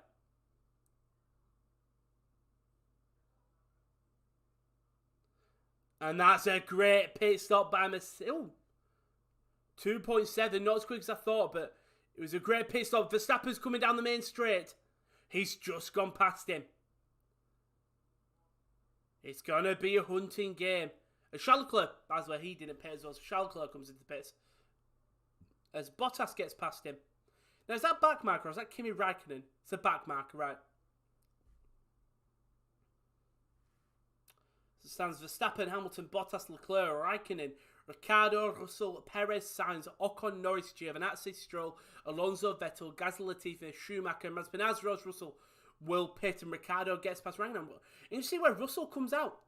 And that's a great pit stop by Mercedes. 2.7, not as quick as I thought, but it was a great pit stop. Verstappen's coming down the main straight. He's just gone past him. It's going to be a hunting game. Charles Leclerc, that's where he didn't pit as well, so Charles Leclerc comes into the pits. As Bottas gets past him. Now, is that back marker or is that Kimi Raikkonen? It's a back marker, right. So it stands Verstappen, Hamilton, Bottas, Leclerc, Raikkonen, Ricciardo, Russell, Perez, Sainz, Ocon, Norris, Giovinazzi, Stroll, Alonso, Vettel, Gasly, Latifi, Schumacher, Mazepin, Rose, Russell will pit, and Ricciardo gets past Raikkonen. And you see where Russell comes out.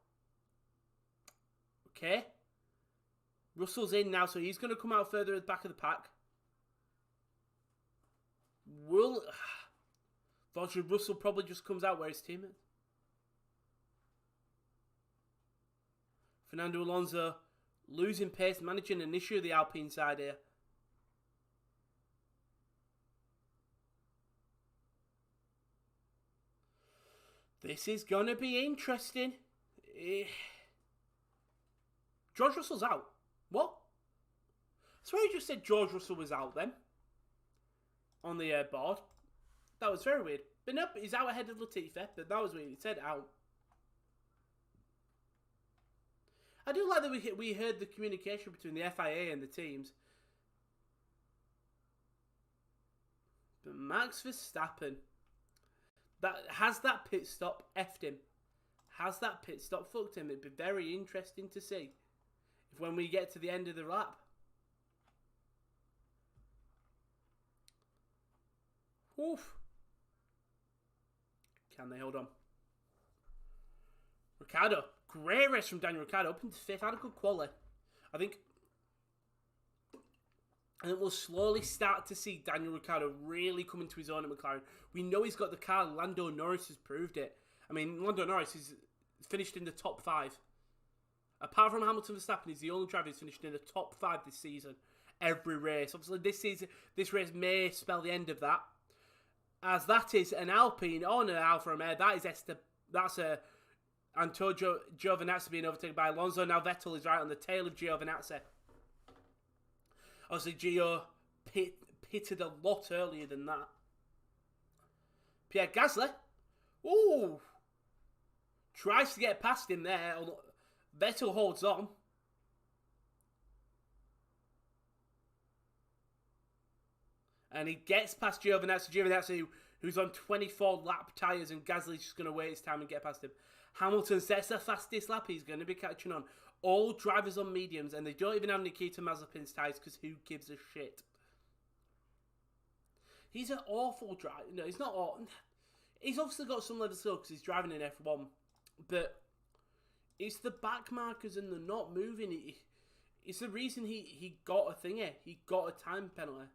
Okay. Russell's in now, so he's going to come out further at the back of the pack. Fortunately, Russell probably just comes out where his team is. Fernando Alonso losing pace, managing an issue of the Alpine side here. This is going to be interesting. George Russell's out. What? I swear you just said George Russell was out then. On the board. That was very weird. But nope, he's out ahead of Latifi. But that was weird. He said out. I do like that we heard the communication between the FIA and the teams. But Max Verstappen, has that pit stop effed him? Has that pit stop fucked him? It'd be very interesting to see if when we get to the end of the lap. Oof. Can they hold on? Ricciardo. Great race from Daniel Ricciardo. Up into fifth. Had a good quali. I think we'll slowly start to see Daniel Ricciardo really come into his own at McLaren. We know he's got the car. Lando Norris has proved it. I mean, Lando Norris is finished in the top 5. Apart from Hamilton Verstappen, he's the only driver who's finished in the top 5 this season. Every race. Obviously, this race may spell the end of that. As that is an Alpine on an Alfa Romeo. That's Antonio Giovinazzi being overtaken by Alonso. Now Vettel is right on the tail of Giovinazzi. Obviously, Gio pitted a lot earlier than that. Pierre Gasly. Ooh. Tries to get past him there. Vettel holds on. And he gets past Giovinazzi, who's on 24 lap tyres, and Gasly's just going to wait his time and get past him. Hamilton sets the fastest lap. He's going to be catching on. All drivers on mediums, and they don't even have Nikita Mazepin's tyres because who gives a shit? He's an awful driver. No, he's not awful. He's obviously got some level of skill because he's driving in F1, but it's the back markers and they're not moving. It's the reason he got a thingy. He got a time penalty.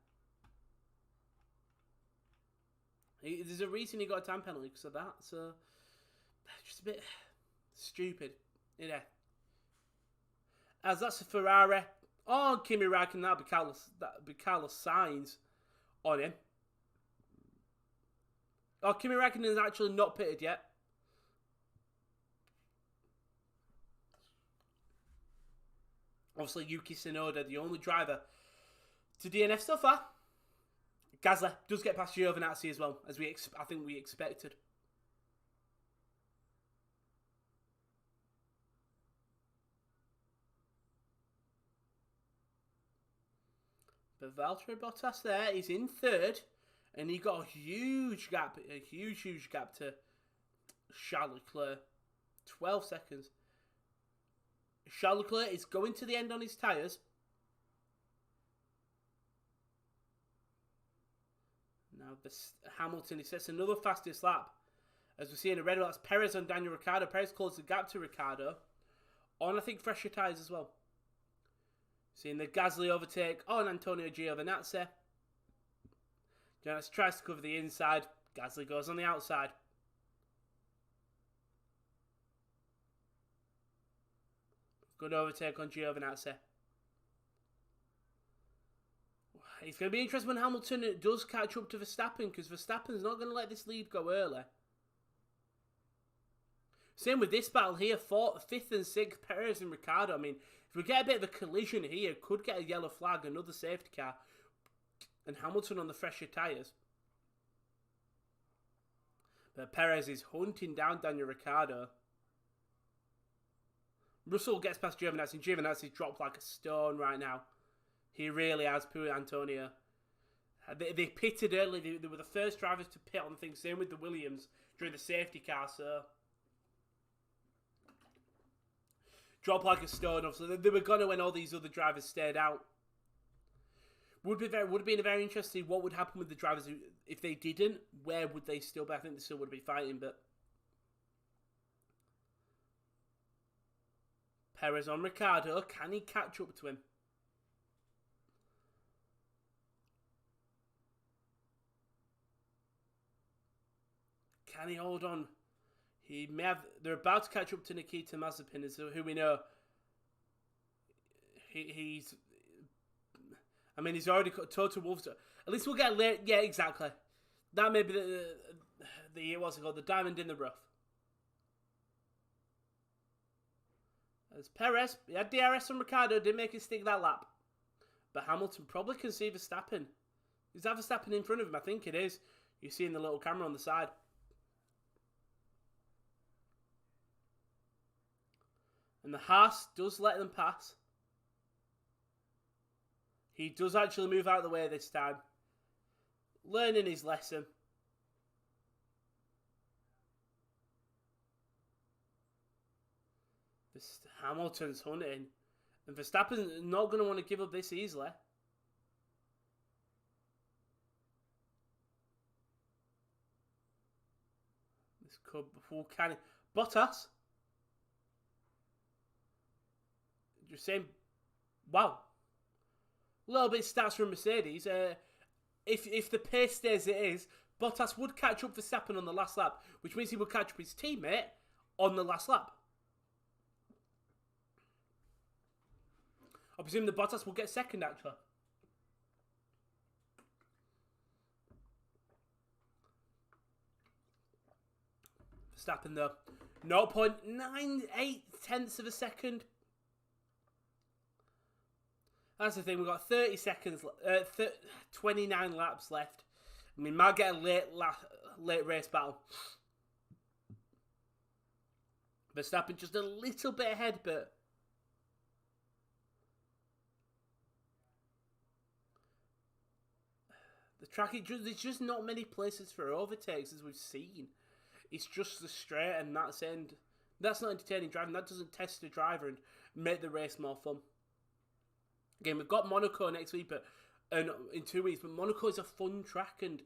There's a reason he got a time penalty because of that. So just a bit stupid, yeah. As that's a Ferrari. Oh, Kimi Räikkönen, that'll be Carlos Sainz on him. Oh, Kimi Räikkönen is actually not pitted yet. Obviously, Yuki Tsunoda, the only driver to DNF so far. Gasly does get past Giovinazzi as well, as I think we expected. But Valtteri Bottas there is in third, and he got a huge gap to Charles Leclerc. 12 seconds. Charles Leclerc is going to the end on his tyres. Now Hamilton, he sets another fastest lap. As we see in the red, that's Perez on Daniel Ricciardo. Perez closed the gap to Ricciardo. On, I think, fresher tyres as well. Seeing the Gasly overtake on Antonio Giovinazzi. Giovinazzi tries to cover the inside. Gasly goes on the outside. Good overtake on Giovinazzi. It's going to be interesting when Hamilton does catch up to Verstappen, because Verstappen's not going to let this lead go early. Same with this battle here, 5th and 6th, Perez and Ricciardo. I mean, if we get a bit of a collision here, could get a yellow flag, another safety car, and Hamilton on the fresher tyres. But Perez is hunting down Daniel Ricciardo. Russell gets past Giovinazzi, and Giovinazzi dropped like a stone right now. He really has, poor Antonio. They pitted early. They were the first drivers to pit on things. Same with the Williams during the safety car, so drop like a stone. Obviously, they were gonna when all these other drivers stayed out. Would have been very interesting. What would happen with the drivers if they didn't? Where would they still be? I think they still would be fighting, but Perez on Ricciardo. Can he catch up to him? Can he hold on? He may have. They're about to catch up to Nikita Mazepin, who we know. He's. I mean, he's already got Toto Wolff. At least we'll get late. Yeah, exactly. That may be the what's it called? The diamond in the rough. As Perez, he had DRS on Ricciardo, didn't make it stick that lap. But Hamilton probably can see Verstappen. Is that Verstappen in front of him? I think it is. You see in the little camera on the side. And the Haas does let them pass. He does actually move out of the way this time. Learning his lesson. Hamilton's hunting. And Verstappen's not going to want to give up this easily. This could... Can it? Bottas. Just saying... Wow. A little bit of stats from Mercedes. If the pace stays as it is, Bottas would catch up Verstappen on the last lap, which means he would catch up his teammate on the last lap. I presume the Bottas will get second, actually. Verstappen, though. 0.98 tenths of a second. That's the thing. We've got 30 seconds, 29 laps left. I mean, might get a late race battle. Verstappen just a little bit ahead, but the track, there's just not many places for overtakes, as we've seen. It's just the straight, and that's end. That's not entertaining driving. That doesn't test the driver and make the race more fun. Again, we've got Monaco next week, but in 2 weeks. But Monaco is a fun track, and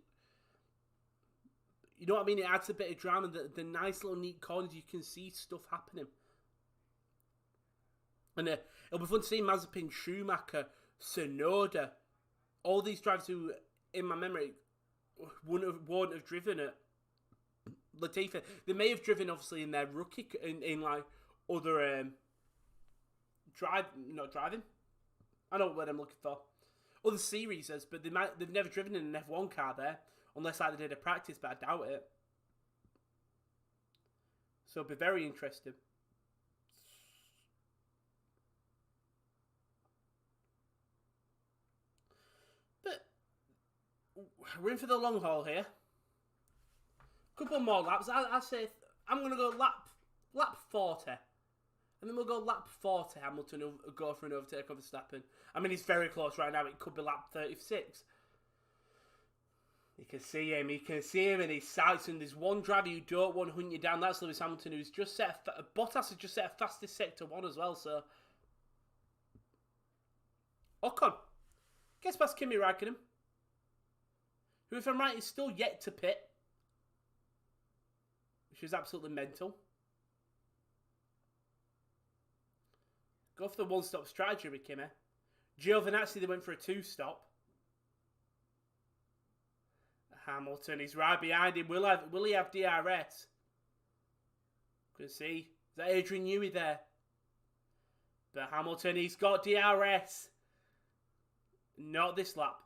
you know what I mean. It adds a bit of drama. The nice little neat corners, you can see stuff happening, and it'll be fun to see Mazepin, Schumacher, Tsunoda, all these drivers who, in my memory, won't have driven at Latifi. They may have driven obviously in their rookie in like other not driving. I know what I'm looking for. Other series, but they've never driven in an F1 car there, unless like they did a practice, but I doubt it. So it'll be very interesting. But we're in for the long haul here. Couple more laps. I say I'm going to go lap 40. And then we'll go lap 40. Hamilton will go for an overtake of Verstappen. I mean, he's very close right now. It could be lap 36. You can see him. You can see him in his sights. And there's one driver you don't want to hunt you down. That's Lewis Hamilton, who's just set Bottas has just set a fastest sector 1 as well. So Ocon gets past Kimi Räikkönen, who, if I'm right, is still yet to pit, which is absolutely mental. Go for the one-stop strategy with Kimi. Giovinazzi, they went for a 2-stop. Hamilton is right behind him. Will he have DRS? Can see. Is that Adrian Newey there? But Hamilton, he's got DRS. Not this lap.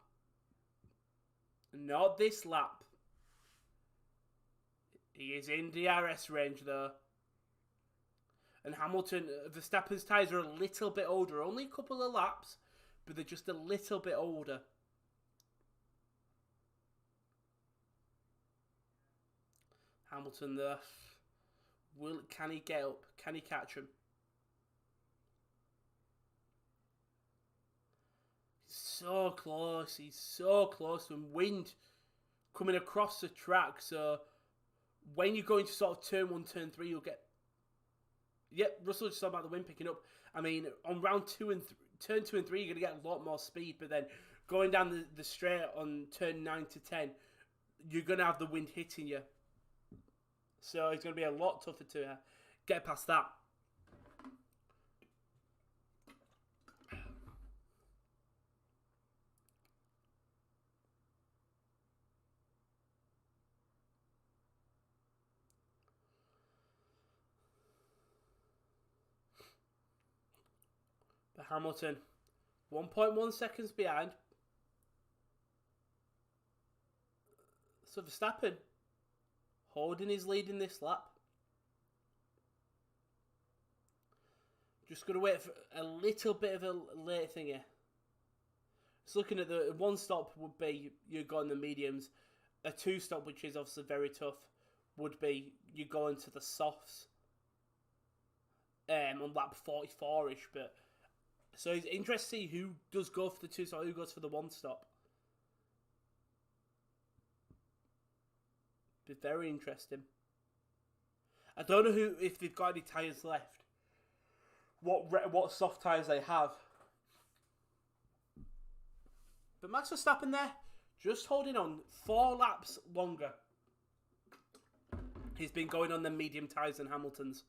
Not this lap. He is in DRS range though. And Hamilton, Verstappen's tyres are a little bit older. Only a couple of laps, but they're just a little bit older. Hamilton there. Can he get up? Can he catch him? He's so close. He's so close. And wind coming across the track. So when you go into sort of turn 1, turn 3, you'll get... Yep, Russell just talking about the wind picking up. I mean, on round 2 and turn 2 and 3, you're going to get a lot more speed. But then going down the straight on turn 9 to 10, you're going to have the wind hitting you. So it's going to be a lot tougher to get past that. But Hamilton, 1.1 seconds behind. So Verstappen holding his lead in this lap. Just going to wait for a little bit of a late thing here. Just looking at the one stop would be you go in the mediums. A 2 stop, which is obviously very tough, would be you go into the softs on lap 44-ish. But so it's interesting to see who does go for the 2 stop, who goes for the 1 stop. Be very interesting. I don't know if they've got any tyres left. What soft tyres they have. But Max Verstappen there, just holding on 4 laps longer. He's been going on the medium tyres than Hamilton's.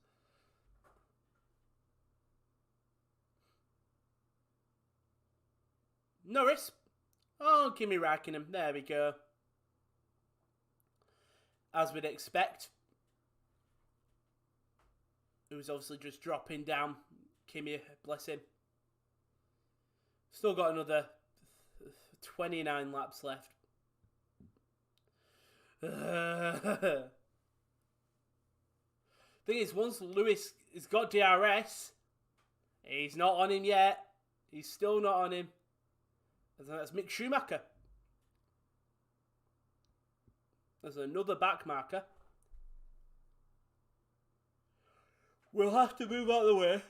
Norris. Oh, Kimi Räikkönen. There we go. As we'd expect. It was obviously just dropping down. Kimi, bless him. Still got another 29 laps left. Thing is, once Lewis has got DRS, he's not on him yet. He's still not on him. That's Mick Schumacher. There's another back marker. We'll have to move out of the way.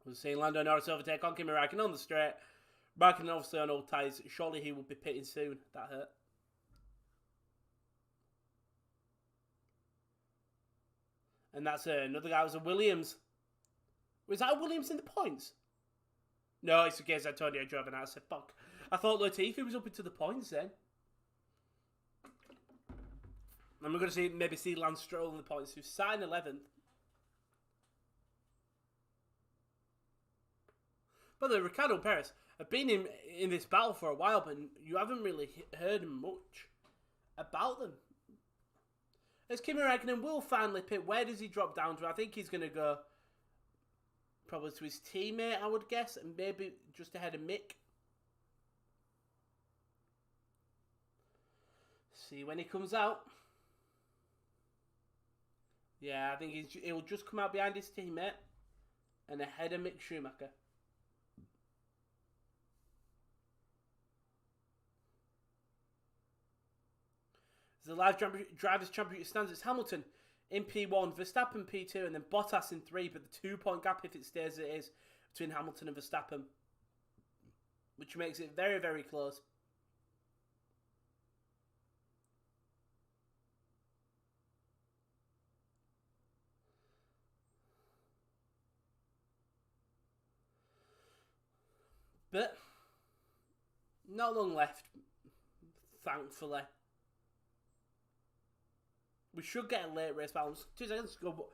We're seeing Lando Norris overtake on Kimi Räikkönen on the straight. Räikkönen obviously on old tyres. Surely he will be pitting soon. That hurt. And that's another guy. It was a Williams. Was that a Williams in the points? No, it's against Antonio Giovinazzi. Fuck. I thought Latifi was up into the points then. And we're going to maybe see Lance Stroll in the points, who's sat in 11th. But the Ricardo Perez, have been in this battle for a while, but you haven't really heard much about them. As Kimi Räikkönen will finally pick, where does he drop down to? I think he's going to go probably to his teammate, I would guess, and maybe just ahead of Mick. See when he comes out. Yeah, I think he'll just come out behind his teammate and ahead of Mick Schumacher. As the live Drivers' Championship stands, it's Hamilton in P1, Verstappen P2, and then Bottas in 3, but the 2-point gap, if it stays as it is, between Hamilton and Verstappen, which makes it very, very close. But not long left, thankfully. We should get a late race balance. 2 seconds to go, but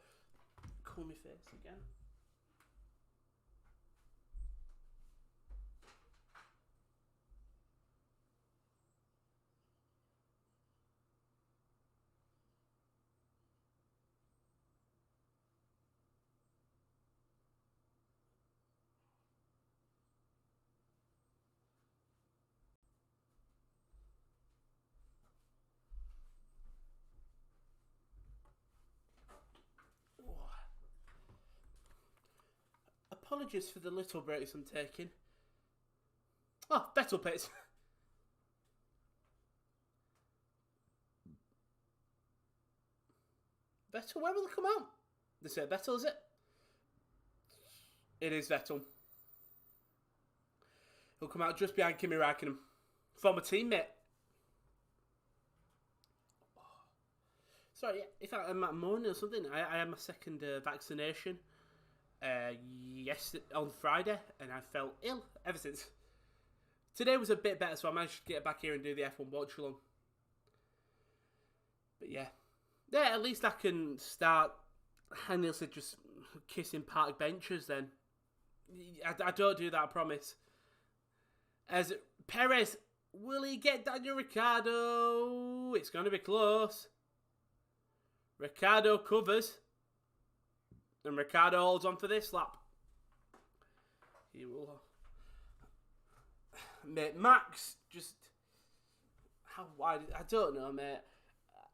cool my face again. Apologies for the little breaks I'm taking. Oh, Vettel pits. Vettel, where will they come out? They say Vettel, is it? It is Vettel. He'll come out just behind Kimi Räikkönen. Former teammate. Sorry, if I'm moaning or something, I had my second vaccination. On Friday, and I felt ill ever since. Today was a bit better, so I managed to get back here and do the F1 Watchalong. But yeah, at least I can start, I nearly said, just kissing park benches then. I don't do that, I promise. As Perez, will he get Daniel Ricciardo? It's going to be close. Ricciardo covers. And Ricciardo holds on for this lap. He will. Mate, Max just... How wide... I don't know, mate.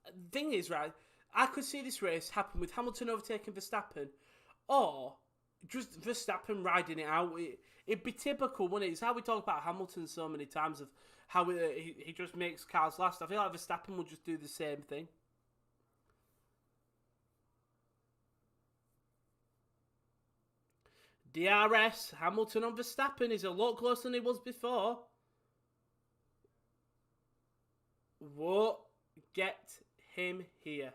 The thing is, right, I could see this race happen with Hamilton overtaking Verstappen, or just Verstappen riding it out. It'd be typical, wouldn't it? It's how we talk about Hamilton so many times, of how he just makes cars last. I feel like Verstappen will just do the same thing. DRS, Hamilton on Verstappen is a lot closer than he was before. Whoa, get him here.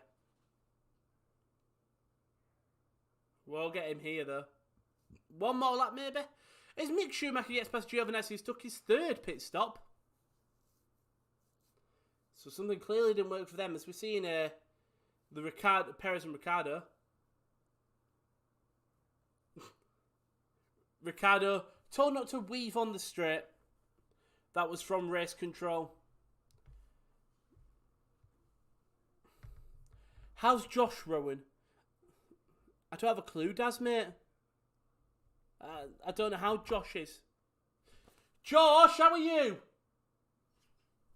We'll get him here, though. One more lap, maybe. As Mick Schumacher gets past Giovinazzi, he's took his 3rd pit stop. So something clearly didn't work for them, as we're seeing the Perez and Ricciardo. Ricciardo told not to weave on the straight. That was from race control. How's Josh Rowan? I don't have a clue, Daz, mate. I don't know how Josh is. Josh, how are you?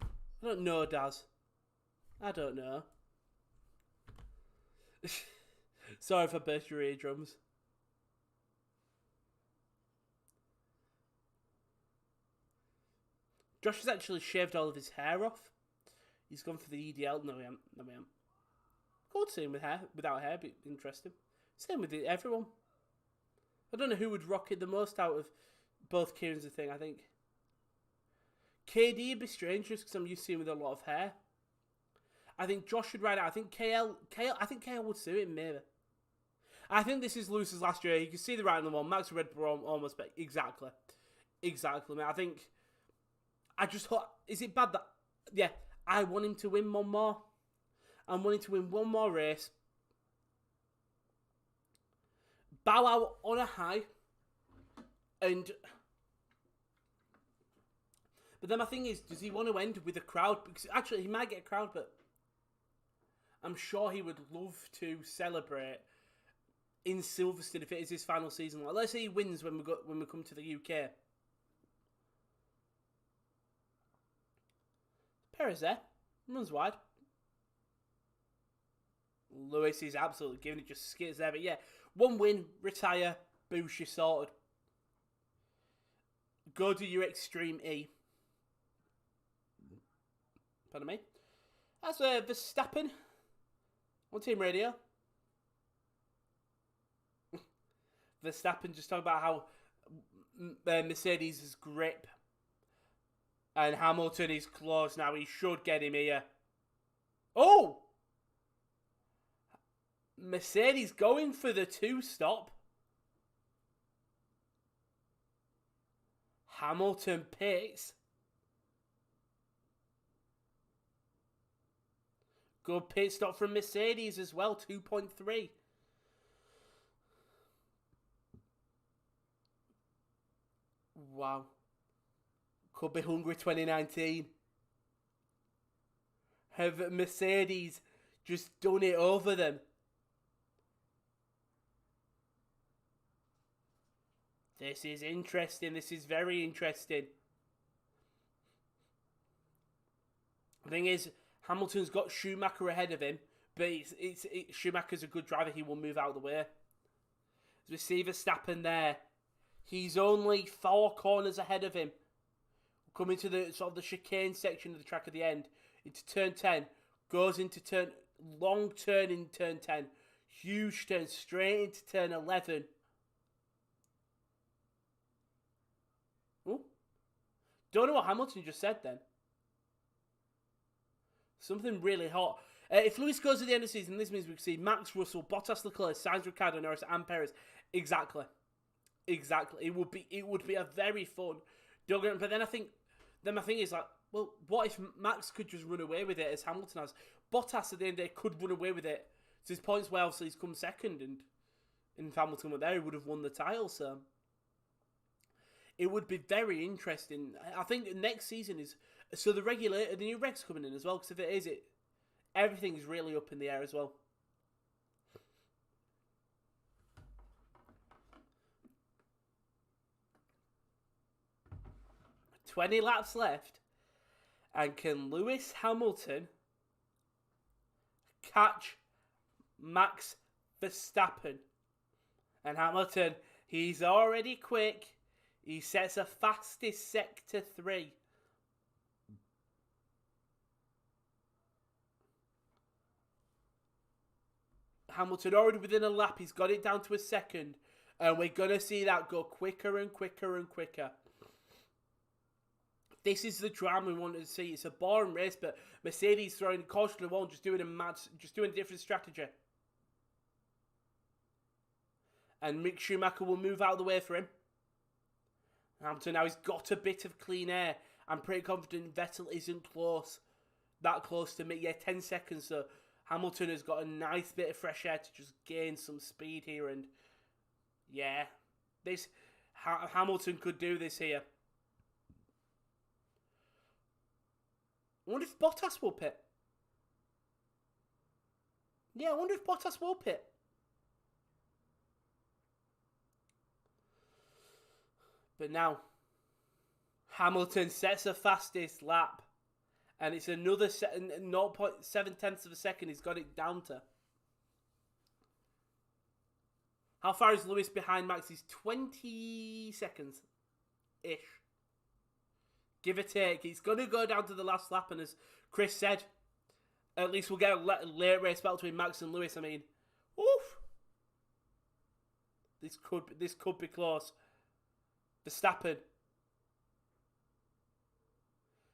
I don't know, Daz. I don't know. Sorry if I burst your eardrums. Josh has actually shaved all of his hair off. He's gone for the EDL. No, we haven't. Cool to see him with hair, without hair, but interesting. Same with everyone. I don't know who would rock it the most out of both Kieran's a thing, I think. KD would be strange just because I'm used to him with a lot of hair. I think Josh should ride out. I think KL would suit him, maybe. I think this is Lewis's last year. You can see the writing on the wall. Max Red Bull almost, but exactly, mate. I just thought, is it bad that, yeah, I want him to win one more. I'm wanting to win one more race. Bow out on a high. And But then my thing is, does he want to end with a crowd? Because actually, he might get a crowd, but I'm sure he would love to celebrate in Silverstone if it is his final season. Like, let's say he wins when we come to the UK. Perez there, runs wide. Lewis is absolutely giving it, just skids there. But yeah, one win, retire, boosh, you're sorted. Go do your Extreme E. Pardon me. That's Verstappen on team radio. Verstappen just talking about how Mercedes' grip and Hamilton is close now. He should get him here. Oh! Mercedes going for the 2-stop. Hamilton pits. Good pit stop from Mercedes as well, 2.3. Wow. Could be Hungary 2019. Have Mercedes just done it over them? This is interesting. This is very interesting. The thing is, Hamilton's got Schumacher ahead of him, but Schumacher's a good driver. He will move out of the way. As we see Verstappen there, he's only 4 corners ahead of him. Coming to the sort of the chicane section of the track at the end, into turn 10, goes into long turn in turn 10, huge turn straight into turn 11. Don't know what Hamilton just said then. Something really hot. If Lewis goes to the end of the season, this means we can see Max, Russell, Bottas, Leclerc, Sainz, Ricciardo, Norris, and Perez. Exactly. It would be a very fun. But then my thing is like, well, what if Max could just run away with it as Hamilton has? Bottas at the end of the day could run away with it. So his points where obviously he's come second, and if Hamilton were there, he would have won the title. So it would be very interesting. I think next season is so the new regs coming in as well. Because if it is, everything's really up in the air as well. $20 laps left, and can Lewis Hamilton catch Max Verstappen? And Hamilton, he's already quick. He sets a fastest sector 3. Hamilton already within a lap. He's got it down to a second. And we're going to see that go quicker and quicker and quicker. This is the drama we wanted to see. It's a boring race, but Mercedes throwing caution to the wall, just doing a different strategy. And Mick Schumacher will move out of the way for him. Hamilton now, he's got a bit of clean air. I'm pretty confident Vettel isn't that close to me. Yeah, 10 seconds. So Hamilton has got a nice bit of fresh air to just gain some speed here. And yeah, Hamilton could do this here. I wonder if Bottas will pit. Yeah, I wonder if Bottas will pit. But now, Hamilton sets a fastest lap. And it's another 0.7 of a second he's got it down to. How far is Lewis behind Max? He's 20 seconds-ish. Give or take. He's going to go down to the last lap. And as Chris said, at least we'll get a late race battle between Max and Lewis. I mean, oof. This could be close. Verstappen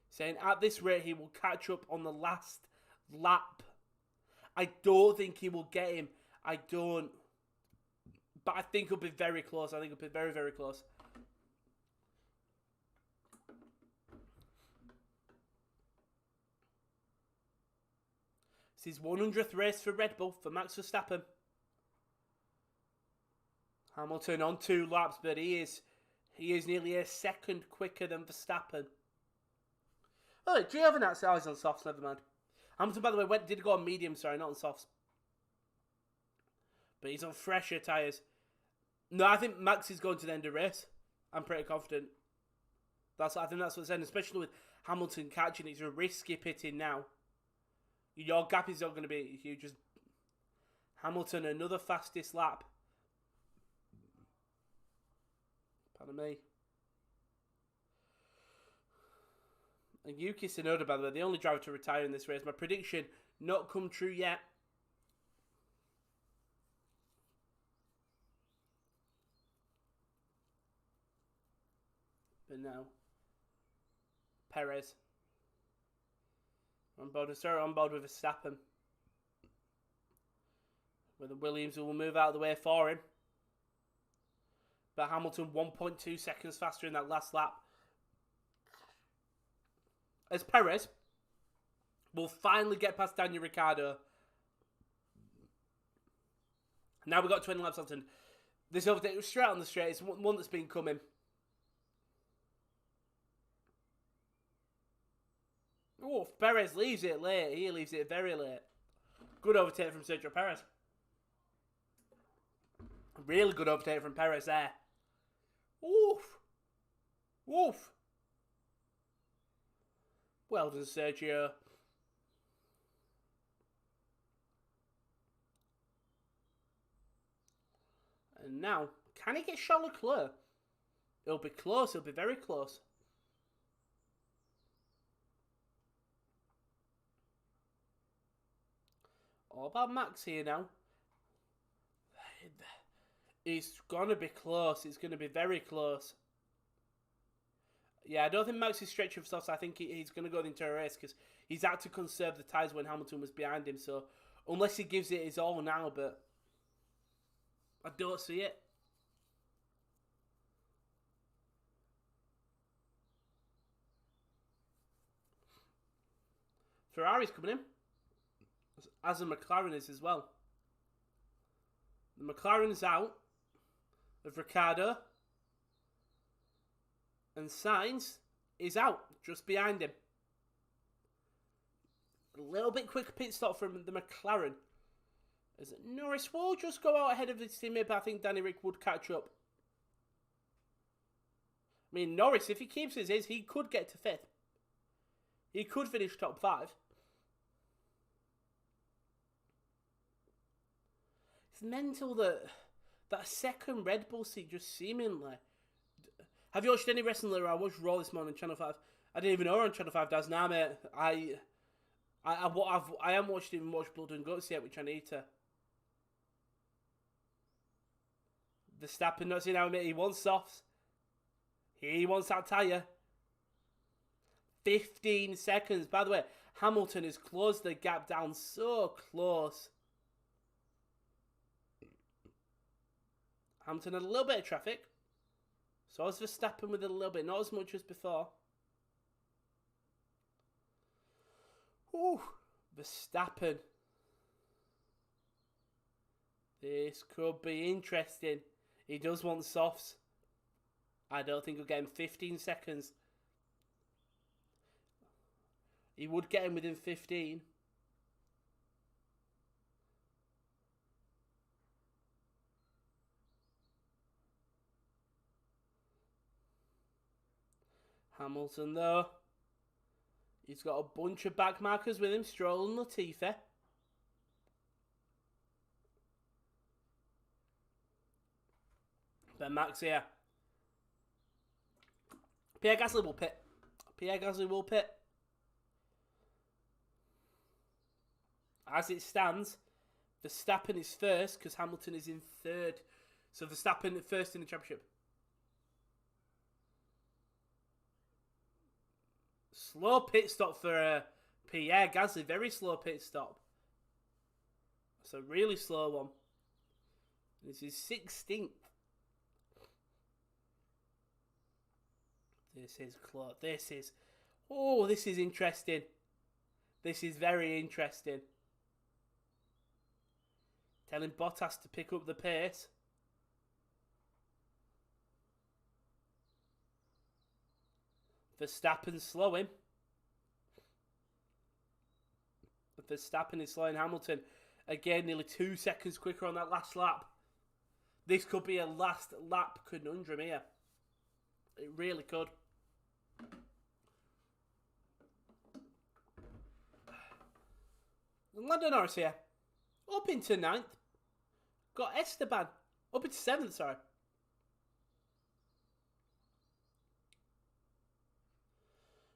saying at this rate he will catch up on the last lap. I don't think he will get him. I don't. But I think it'll be very close. I think it'll be very, very close. This is 100th race for Red Bull for Max Verstappen. Hamilton on 2 laps, but he is nearly a second quicker than Verstappen. Oh, Giovinazzi, oh, he's on softs, never mind. Hamilton, by the way, did go on medium, sorry, not on softs. But he's on fresher tyres. No, I think Max is going to the end of the race. I'm pretty confident. I think that's what it's saying, especially with Hamilton catching. It's a risky pitting now. Your gap is not going to be huge. Just Hamilton, another fastest lap. Pardon me. And Yuki Tsunoda, by the way, the only driver to retire in this race. My prediction, not come true yet. But now, Perez. On board with Verstappen. Where the Williams will move out of the way for him. But Hamilton 1.2 seconds faster in that last lap. As Perez will finally get past Daniel Ricciardo. Now we've got 20 laps on. This overtake was straight on the straight. It's one that's been coming. Oh, Perez leaves it late. He leaves it very late. Good overtake from Sergio Perez. Really good overtake from Perez there. Oof. Oof. Well done, Sergio. And now, can he get Charles Leclerc? It'll be close. It'll be very close. All about Max here now. It's going to be close. It's going to be very close. Yeah, I don't think Max is stretching for softs. I think he's going to go into a race because he's had to conserve the tyres when Hamilton was behind him. So, unless he gives it his all now, but I don't see it. Ferrari's coming in. As the McLaren is as well. The McLaren's out of Ricciardo. And Sainz is out, just behind him. A little bit quick pit stop from the McLaren. As Norris will just go out ahead of his teammate, but I think Danny Rick would catch up. I mean, Norris, if he keeps his is, he could get to 5th. He could finish top 5. It's mental that second Red Bull seat just seemingly... Have you watched any wrestling later? I watched Raw this morning on Channel 5. I didn't even know on Channel 5 does now, mate. I haven't watched Blood and Guts yet, which I need to. Verstappen, not seeing how, mate. He wants softs. He wants that tyre. 15 seconds. By the way, Hamilton has closed the gap down so close. Hamilton had a little bit of traffic. So as Verstappen with a little bit, not as much as before. Ooh, Verstappen. This could be interesting. He does want softs. I don't think he'll get him 15 seconds. He would get him within 15. Hamilton, though, he's got a bunch of back markers with him, Stroll and Latifi. But Max here. Pierre Gasly will pit. Pierre Gasly will pit. As it stands, Verstappen is first because Hamilton is in 3rd. So Verstappen first in the championship. Slow pit stop for Pierre Gasly. Very slow pit stop. It's a really slow one. This is 16th. This is close. This is... Oh, this is interesting. This is very interesting. Telling Bottas to pick up the pace. Verstappen slowing. Verstappen is slowing Hamilton. Again, nearly 2 seconds quicker on that last lap. This could be a last lap conundrum here. It really could. Lando Norris here. Up into 9th. Got Esteban. Up into 7th, sorry.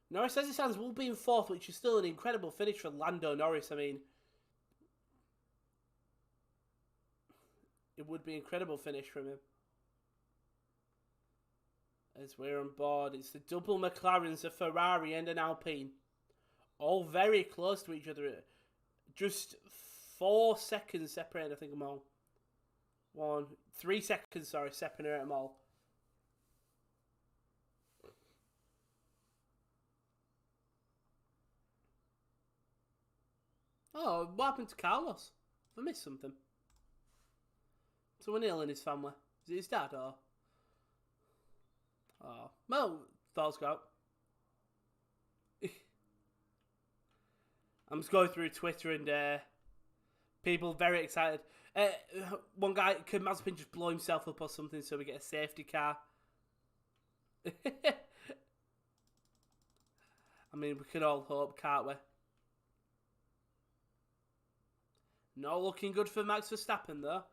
Norris, as it stands, will be in 4th, which is still an incredible finish for Lando Norris. I mean, it would be an incredible finish from him. As we're on board, it's the double McLarens, a Ferrari and an Alpine. All very close to each other. Just 4 seconds separating, I think, them all. 3 seconds, sorry, separating them all. Oh, what happened to Carlos? I missed something. Someone ill in his family. Is it his dad or? Oh, well, thoughts go out. I'm just going through Twitter and people very excited. One guy, could Mazepin just blow himself up or something so we get a safety car? I mean, we can all hope, can't we? Not looking good for Max Verstappen, though.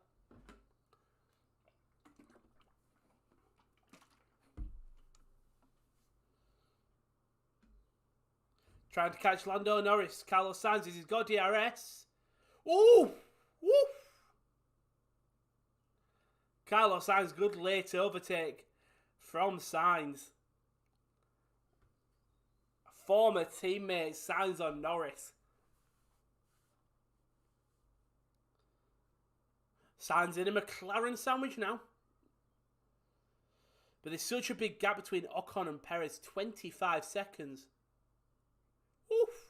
Trying to catch Lando Norris. Carlos Sainz, he's got DRS. Ooh! Woof! Carlos Sainz, good late overtake from Sainz. Former teammate Sainz on Norris. Sainz in a McLaren sandwich now. But there's such a big gap between Ocon and Perez. 25 seconds. Oof.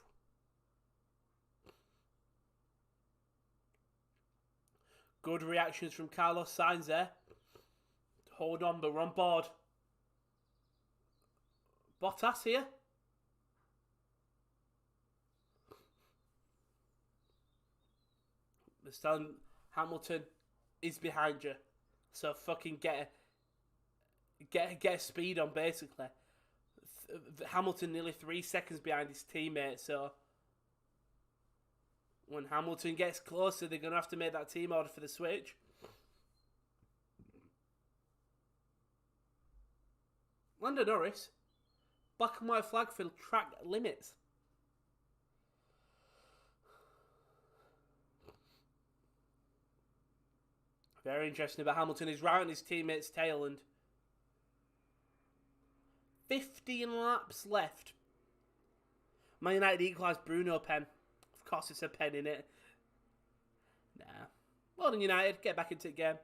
Good reactions from Carlos Sainz there. Hold on, but we're on board. Bottas here. Hamilton is behind you. So fucking get speed on, basically. Hamilton nearly 3 seconds behind his teammate, so when Hamilton gets closer, they're going to have to make that team order for the switch. Lando Norris, black and white flag for track limits. Very interesting, but Hamilton is right on his teammate's tail and 15 laps left. Man United equalised Bruno pen. Of course it's a pen in it. Nah. Well done United. Get back into the game.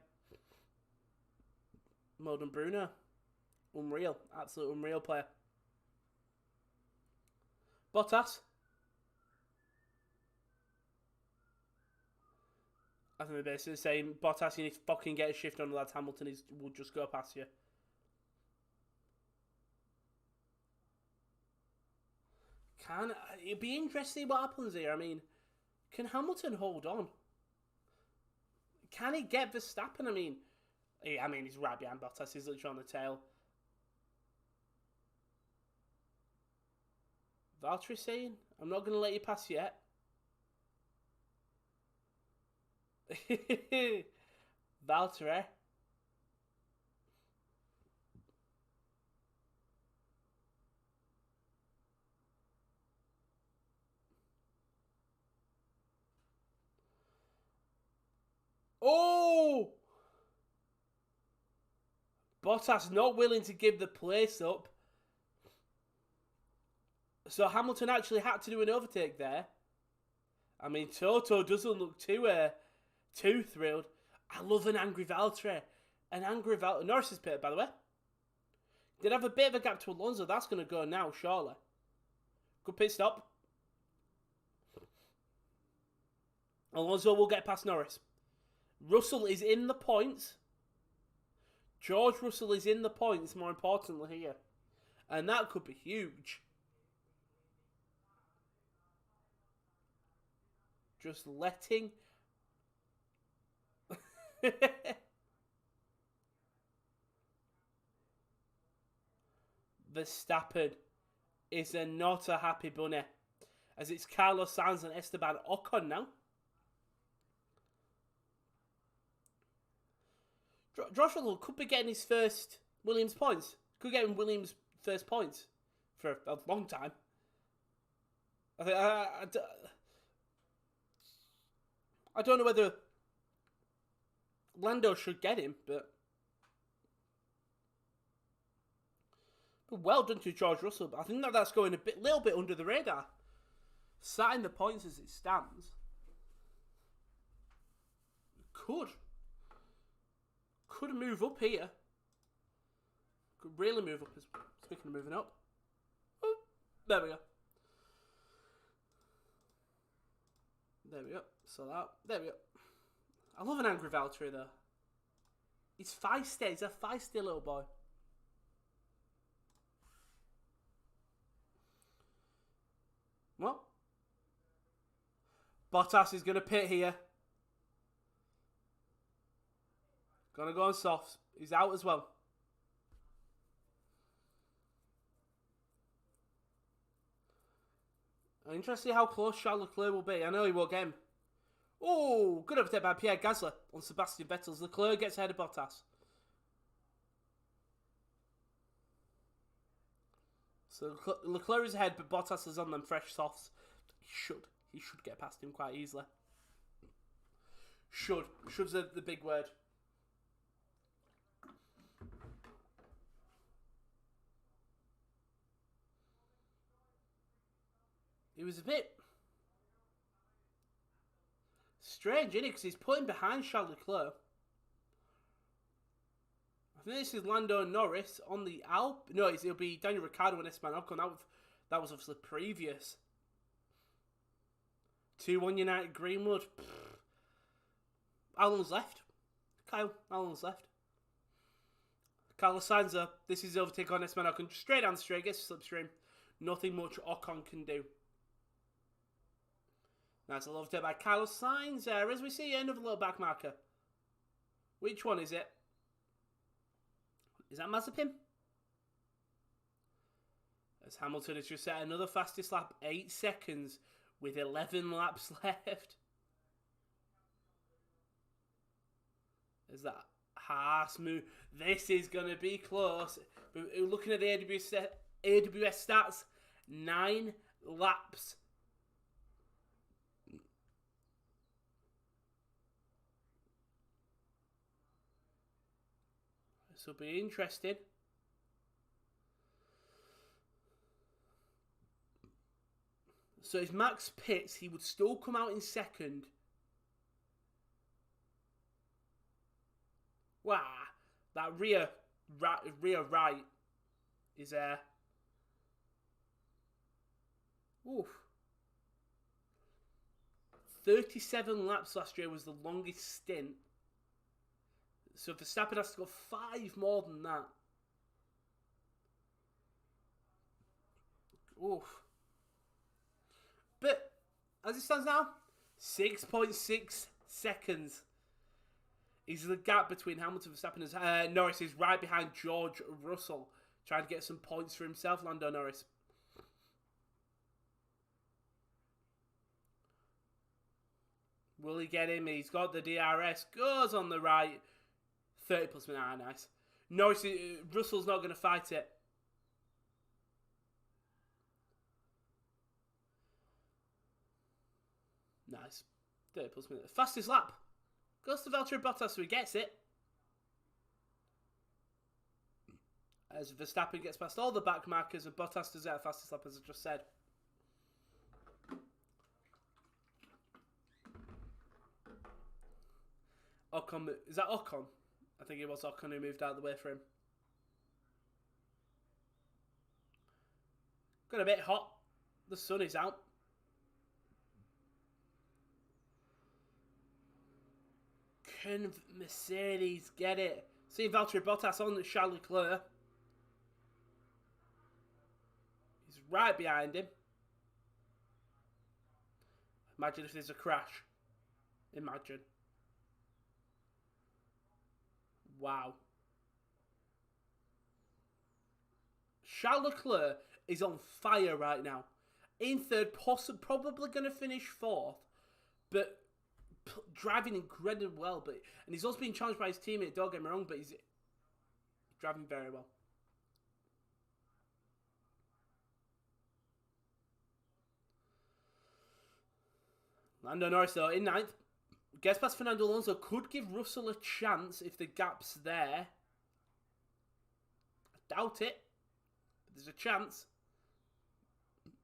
Well done Bruno. Unreal. Absolute unreal player. Bottas. I think they're basically saying, Bottas, you need to fucking get a shift on that. Hamilton will just go past you. It'd be interesting what happens here. I mean, can Hamilton hold on? Can he get Verstappen? I mean, he's right behind Bottas. He's literally on the tail. Valtteri saying, I'm not going to let you pass yet. Valtteri. Oh! Bottas not willing to give the place up. So Hamilton actually had to do an overtake there. I mean, Toto doesn't look too thrilled. I love an angry Valtteri. Norris is pitted, by the way. Did have a bit of a gap to Alonso. That's going to go now, surely. Good pit stop. Alonso will get past Norris. Russell is in the points. George Russell is in the points, more importantly here. And that could be huge. just letting Verstappen is not a happy bunny, as it's Carlos Sainz and Esteban Ocon now. Josh Russell could be getting his first Williams points. Could get him Williams' first points for a long time. I think I don't know whether Lando should get him, but well done to George Russell. But I think that's going a little bit under the radar. Sat in the points as it stands. Could move up here. Could really move up. Speaking of moving up. Oh, there we go. There we go. So that. There we go. I love an angry Valtteri though. He's feisty. He's a feisty little boy. Well. Bottas is going to pit here. Gonna go on softs. He's out as well. I'm interested to see how close Charles Leclerc will be. I know he will get him. Oh, good overtake by Pierre Gasly on Sebastian Vettel's. Leclerc gets ahead of Bottas. So Leclerc is ahead, but Bottas is on them fresh softs. He should get past him quite easily. Should's the big word. It was a bit strange, isn't it? Because he's putting behind Charles Leclerc. I think this is Lando Norris on the Alp. No, it'll be Daniel Ricciardo and Esteban Ocon. That was obviously previous. 2-1 United Greenwood. How long's left? Kyle, how long's left? Carlos Sainz, this is overtake on Esteban Ocon. Straight down the straight, gets the slipstream. Nothing much Ocon can do. Nice little overtake by Carlos Sainz there. As we see, another little back marker. Which one is it? Is that Mazepin? As Hamilton has just set another fastest lap, 8 seconds with 11 laps left. Is that Haas move? This is going to be close. But looking at the AWS stats, 9 laps. This will be interesting. So if Max pits, he would still come out in second. Wow, that rear right is there. Oof. 37 laps last year was the longest stint. So Verstappen has to go 5 more than that. Oof. But, as it stands now, 6.6 seconds is the gap between Hamilton, Verstappen and Norris is right behind George Russell. Trying to get some points for himself, Lando Norris. Will he get him? He's got the DRS. Goes on the right. 30 plus minute. Ah, nice. Norris, Russell's not going to fight it. Nice. 30 plus minute. Fastest lap. Goes to Valtteri Bottas, so he gets it. As Verstappen gets past all the back markers and Bottas does that fastest lap, as I just said. Ocon, is that Ocon? I think it was Ocon who moved out of the way for him. Got a bit hot. The sun is out. Can Mercedes get it? See Valtteri Bottas on Charles Leclerc. He's right behind him. Imagine if there's a crash. Imagine. Wow. Charles Leclerc is on fire right now. In third, probably going to finish fourth, but driving incredibly well. And he's also being challenged by his teammate, don't get me wrong, but he's driving very well. Lando Norris, though, in ninth. Gets past Fernando Alonso. Could give Russell a chance if the gap's there. I doubt it. But there's a chance.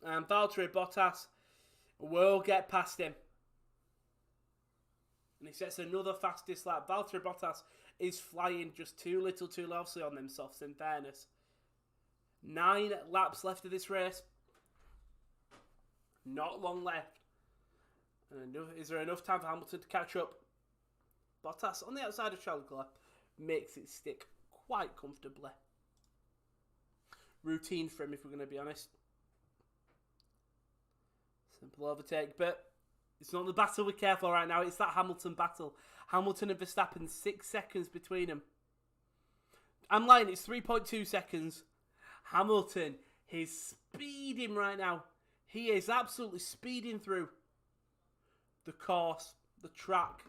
And Valtteri Bottas will get past him. And he sets another fastest lap. Valtteri Bottas is flying just too little too loudly on them softs, in fairness. 9 laps left of this race. Not long left. And is there enough time for Hamilton to catch up? Bottas on the outside of Charles Leclerc makes it stick quite comfortably. Routine for him, if we're going to be honest. Simple overtake, but it's not the battle we care for right now. It's that Hamilton battle. Hamilton and Verstappen, 6 seconds between them. I'm lying, it's 3.2 seconds. Hamilton is speeding right now. He is absolutely speeding through the course, the track.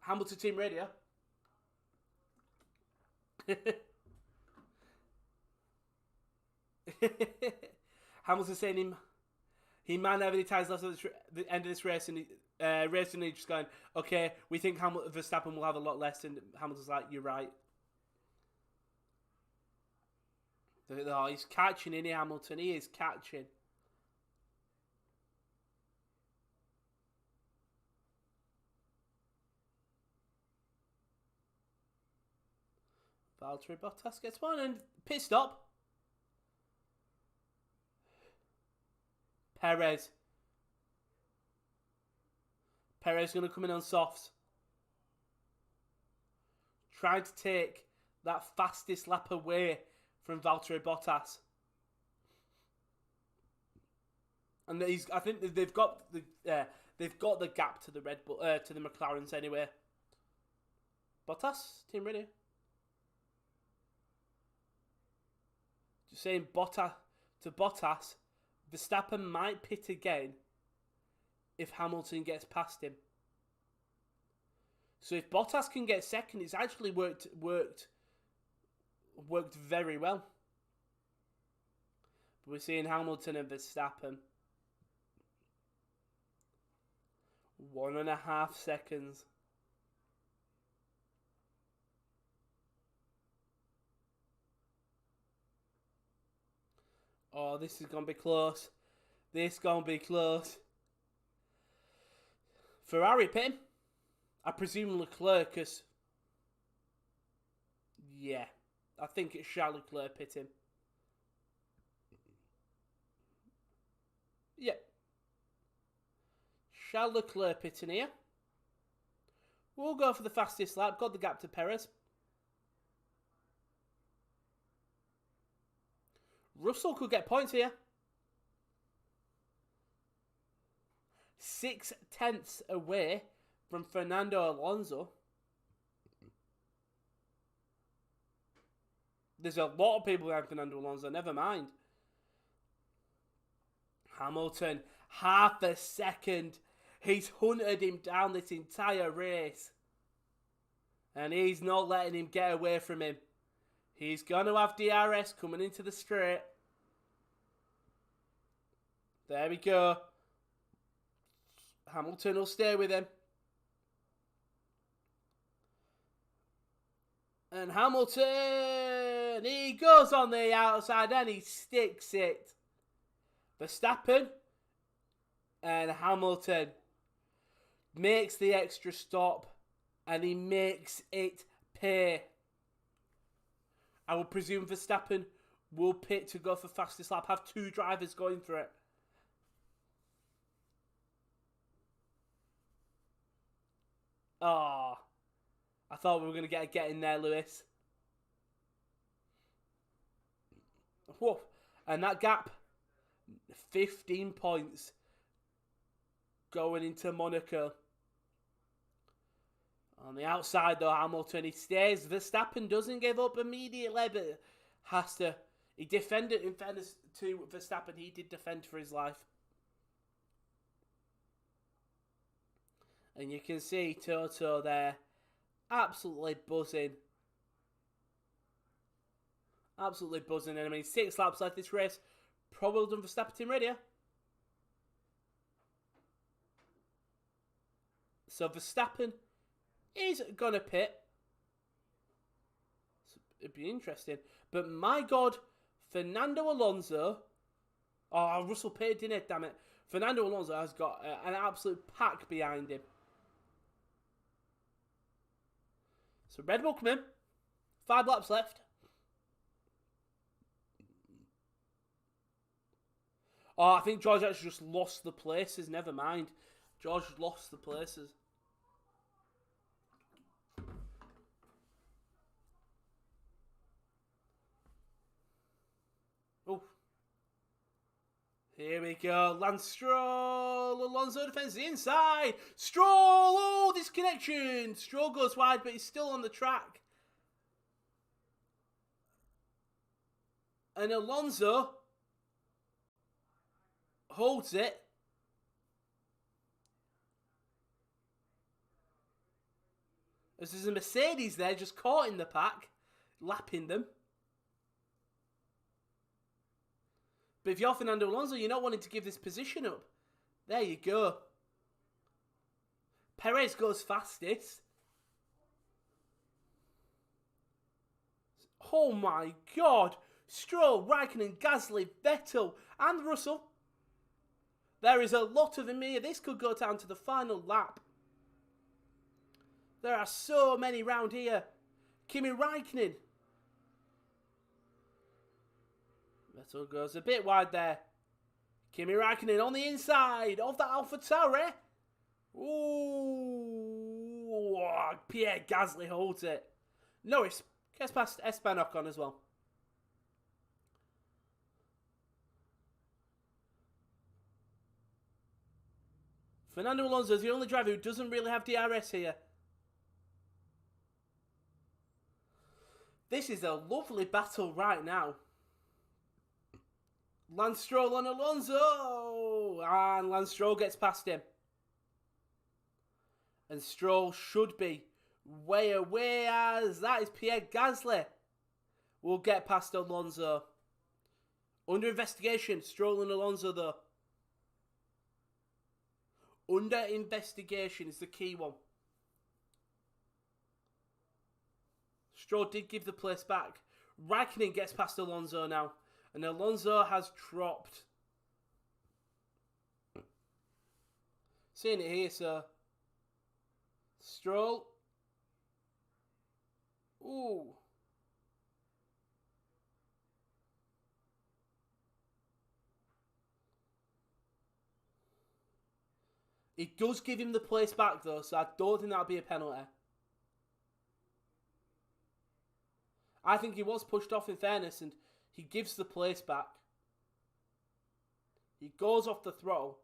Hamilton team radio. Hamilton saying he might not have any ties left at the end of this race, and he's just going, okay, we think Verstappen will have a lot less, and Hamilton's like, you're right. Oh, he's catching in here, Hamilton. He is catching. Valtteri Bottas gets one and pit stop. Perez going to come in on softs. Trying to take that fastest lap away from Valtteri Bottas. And I think they've got the gap to the Red Bull to the McLarens anyway. Bottas, team ready. Just saying Bottas, Verstappen might pit again if Hamilton gets past him. So if Bottas can get second, it's actually worked very well. But we're seeing Hamilton and Verstappen. 1.5 seconds. Oh, this is going to be close. Ferrari pit him. I presume Leclerc, because... yeah. I think it's Charles Leclerc pit him. Yeah. Charles Leclerc pitting here. We'll go for the fastest lap. Got the gap to Perez. Russell could get points here. 0.6 away from Fernando Alonso. There's a lot of people behind Fernando Alonso, never mind. Hamilton, 0.5 second. He's hunted him down this entire race. And he's not letting him get away from him. He's going to have DRS coming into the straight. There we go. Hamilton will stay with him. And Hamilton, he goes on the outside and he sticks it. Verstappen and Hamilton makes the extra stop and he makes it pay. I would presume Verstappen will pit to go for fastest lap. Have 2 drivers going for it. Oh, I thought we were going to get in there, Lewis. Whoa. And that gap, 15 points, going into Monaco. On the outside, though, Hamilton, he stays. Verstappen doesn't give up immediately, but has to. He defended, in fairness to Verstappen, he did defend for his life. And you can see Toto there, absolutely buzzing. Absolutely buzzing. And I mean, 6 laps left this race. Probably done Verstappen team radio. So Verstappen is going to pit. It'd be interesting. But my God, Fernando Alonso. Oh, Russell pitted, didn't it? Damn it. Fernando Alonso has got an absolute pack behind him. So Red Bull come in. 5 laps left. Oh, I think George actually just lost the places. Never mind. George lost the places. Oh. Here we go. Lance Stroll. Alonso defends the inside. Stroll. Oh, disconnection. Stroll goes wide, but he's still on the track. And Alonso holds it. As there's a Mercedes there just caught in the pack, lapping them. But if you're Fernando Alonso, you're not wanting to give this position up. There you go. Perez goes fastest. Oh my God. Stroll, Raikkonen, Gasly, Vettel and Russell. There is a lot of them here. This could go down to the final lap. There are so many round here. Kimi Raikkonen. Vettel goes a bit wide there. Kimi Raikkonen on the inside of that AlphaTauri. Ooh, Pierre Gasly holds it. Norris gets past Esteban Ocon as well. Fernando Alonso is the only driver who doesn't really have DRS here. This is a lovely battle right now. Lance Stroll on Alonso. And Lance Stroll gets past him. And Stroll should be way away as that is Pierre Gasly. Will get past Alonso. Under investigation, Stroll and Alonso though. Under investigation is the key one. Stroll did give the place back. Raikkonen gets past Alonso now. And Alonso has dropped. Seeing it here, sir. Stroll. Ooh. It does give him the place back though, so I don't think that'll be a penalty. I think he was pushed off in fairness and he gives the place back. He goes off the throttle.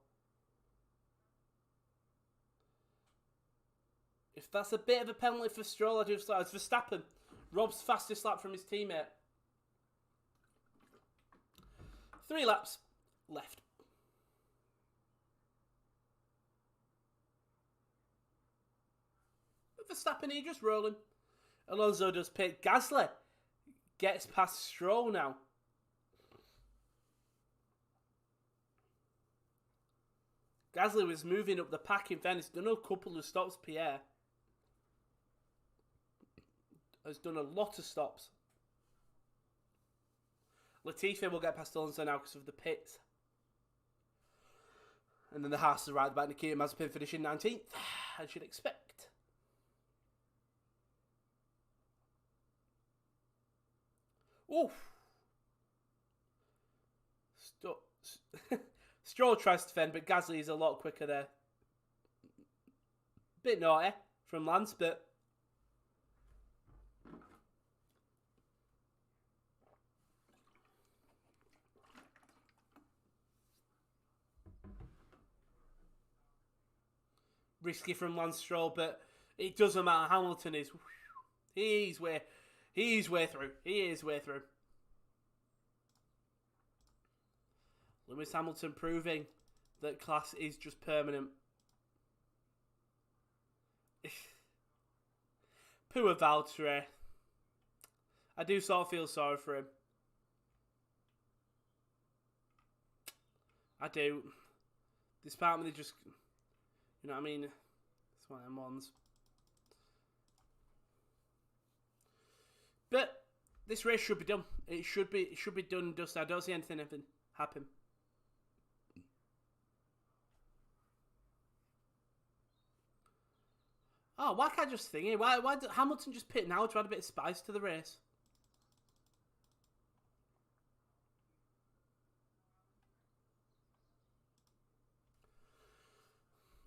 If that's a bit of a penalty for Stroll, I do start. It's Verstappen. Rob's fastest lap from his teammate. 3 laps left. Verstappen here just rolling. Alonso does pit. Gasly gets past Stroll now. Gasly was moving up the pack in fairness. Done a couple of stops, Pierre. Has done a lot of stops. Latifi will get past Alonso now because of the pits. And then the Haas is right back. Nikita Mazepin finishing 19th, as you'd expect. Oof. Stroll tries to defend, but Gasly is a lot quicker there. Bit naughty from Lance, but risky from Lance Stroll, but it doesn't matter. Hamilton is... He's way through. He is way through. Lewis Hamilton proving that class is just permanent. Poor Valtteri. I do sort of feel sorry for him. I do. This part of me just... You know what I mean? It's one of them ones. But this race should be done. It should be done and dusted. I don't see anything happen. Oh, why can't I just think it? Why did Hamilton just pit now to add a bit of spice to the race?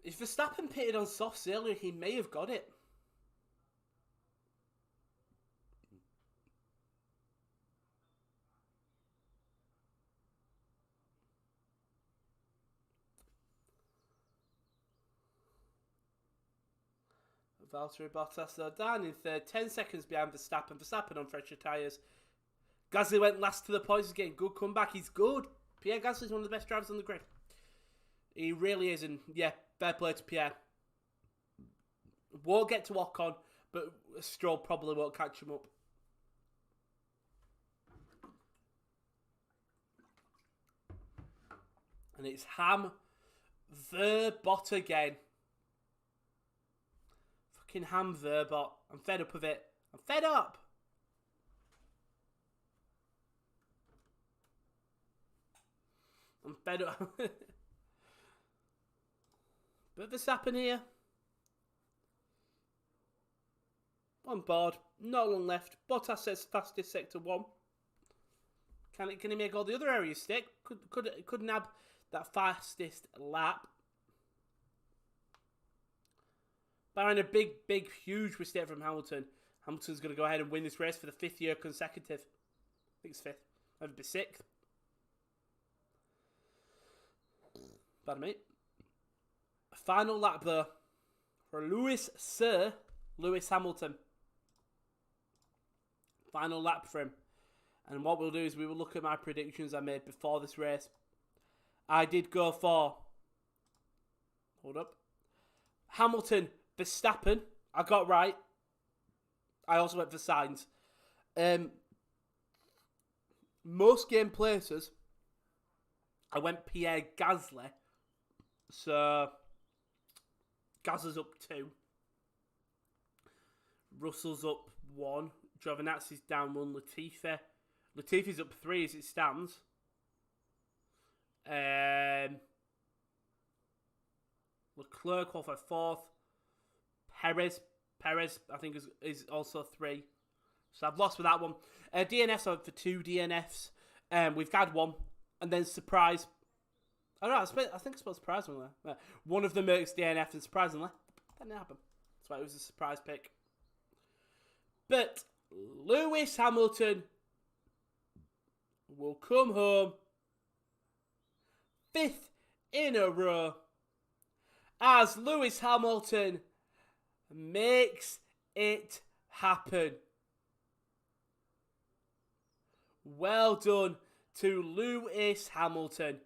If Verstappen pitted on softs earlier, he may have got it. Valtteri Bottas though down in third, 10 seconds behind Verstappen. Verstappen on fresher tyres. Gasly went last to the points, getting good comeback. He's good. Pierre Gasly's one of the best drivers on the grid. He really is, and yeah, fair play to Pierre. Won't get to Ocon, but Stroll probably won't catch him up. And it's Ham Verbot again. Fucking Ham Verbot. I'm fed up of it. I'm fed up. I'm fed up. But Verstappen here. On board. Not long left. Bottas says fastest sector 1. Can he make all the other areas stick? Could nab that fastest lap. Barring a big, huge mistake from Hamilton. Hamilton's going to go ahead and win this race for the 5th year consecutive. I think it's 5th. Maybe 6th. Pardon me. Final lap though for Lewis Hamilton. Final lap for him. And what we'll do is we will look at my predictions I made before this race. I did go for... Hold up. Hamilton, Verstappen. I got right. I also went for Sainz. Most game places, I went Pierre Gasly. So, Gasly's up 2. Russell's up 1. Giovinazzi's down 1. Latifi's up 3 as it stands. Leclerc qualified 4th. Perez, I think, is also 3. So I've lost with that one. DNFs are for 2 DNFs. We've had 1. And then surprise. I don't know, I think I suppose surprisingly. One of them makes DNF and surprisingly, that didn't happen. That's why it was a surprise pick. But Lewis Hamilton will come home 5th in a row as Lewis Hamilton makes it happen. Well done to Lewis Hamilton.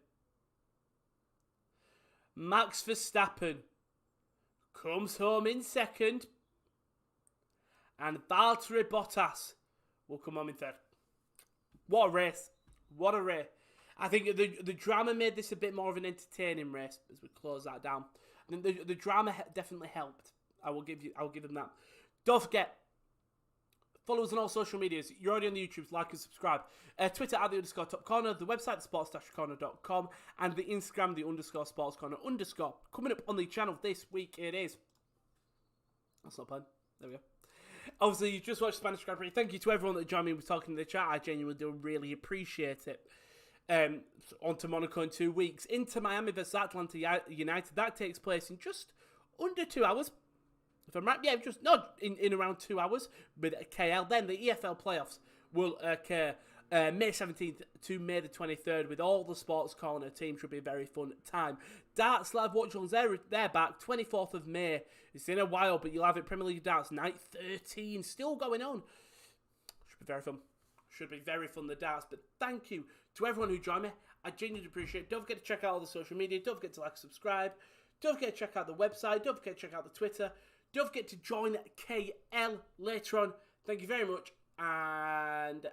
Max Verstappen comes home in 2nd. And Valtteri Bottas will come home in 3rd. What a race. What a race. I think the drama made this a bit more of an entertaining race as we close that down. I think the drama definitely helped. I will give them that. Don't forget, follow us on all social medias. You're already on the YouTube, like and subscribe. Twitter at @the_top corner, the website sports-corner.com, and the Instagram, the _sports corner_. Coming up on the channel this week it is. That's not bad. There we go. Obviously, you just watched Spanish Grand Prix. Thank you to everyone that joined me with talking in the chat. I genuinely do really appreciate it. On to Monaco in 2 weeks. Into Miami versus Atlanta United. That takes place in just under 2 hours. If I'm right, yeah, just in around 2 hours with KL. Then the EFL playoffs will occur May 17th to May the 23rd with all the Sports Corner team. Should be a very fun time. Darts Live Watchalongs, they're back. 24th of May. It's in a while, but you'll have it. Premier League Darts, night 13. Still going on. Should be very fun. Should be very fun, the darts. But thank you to everyone who joined me. I genuinely appreciate it. Don't forget to check out all the social media. Don't forget to like, subscribe. Don't forget to check out the website. Don't forget to check out the Twitter. Don't forget to join KL later on. Thank you very much. And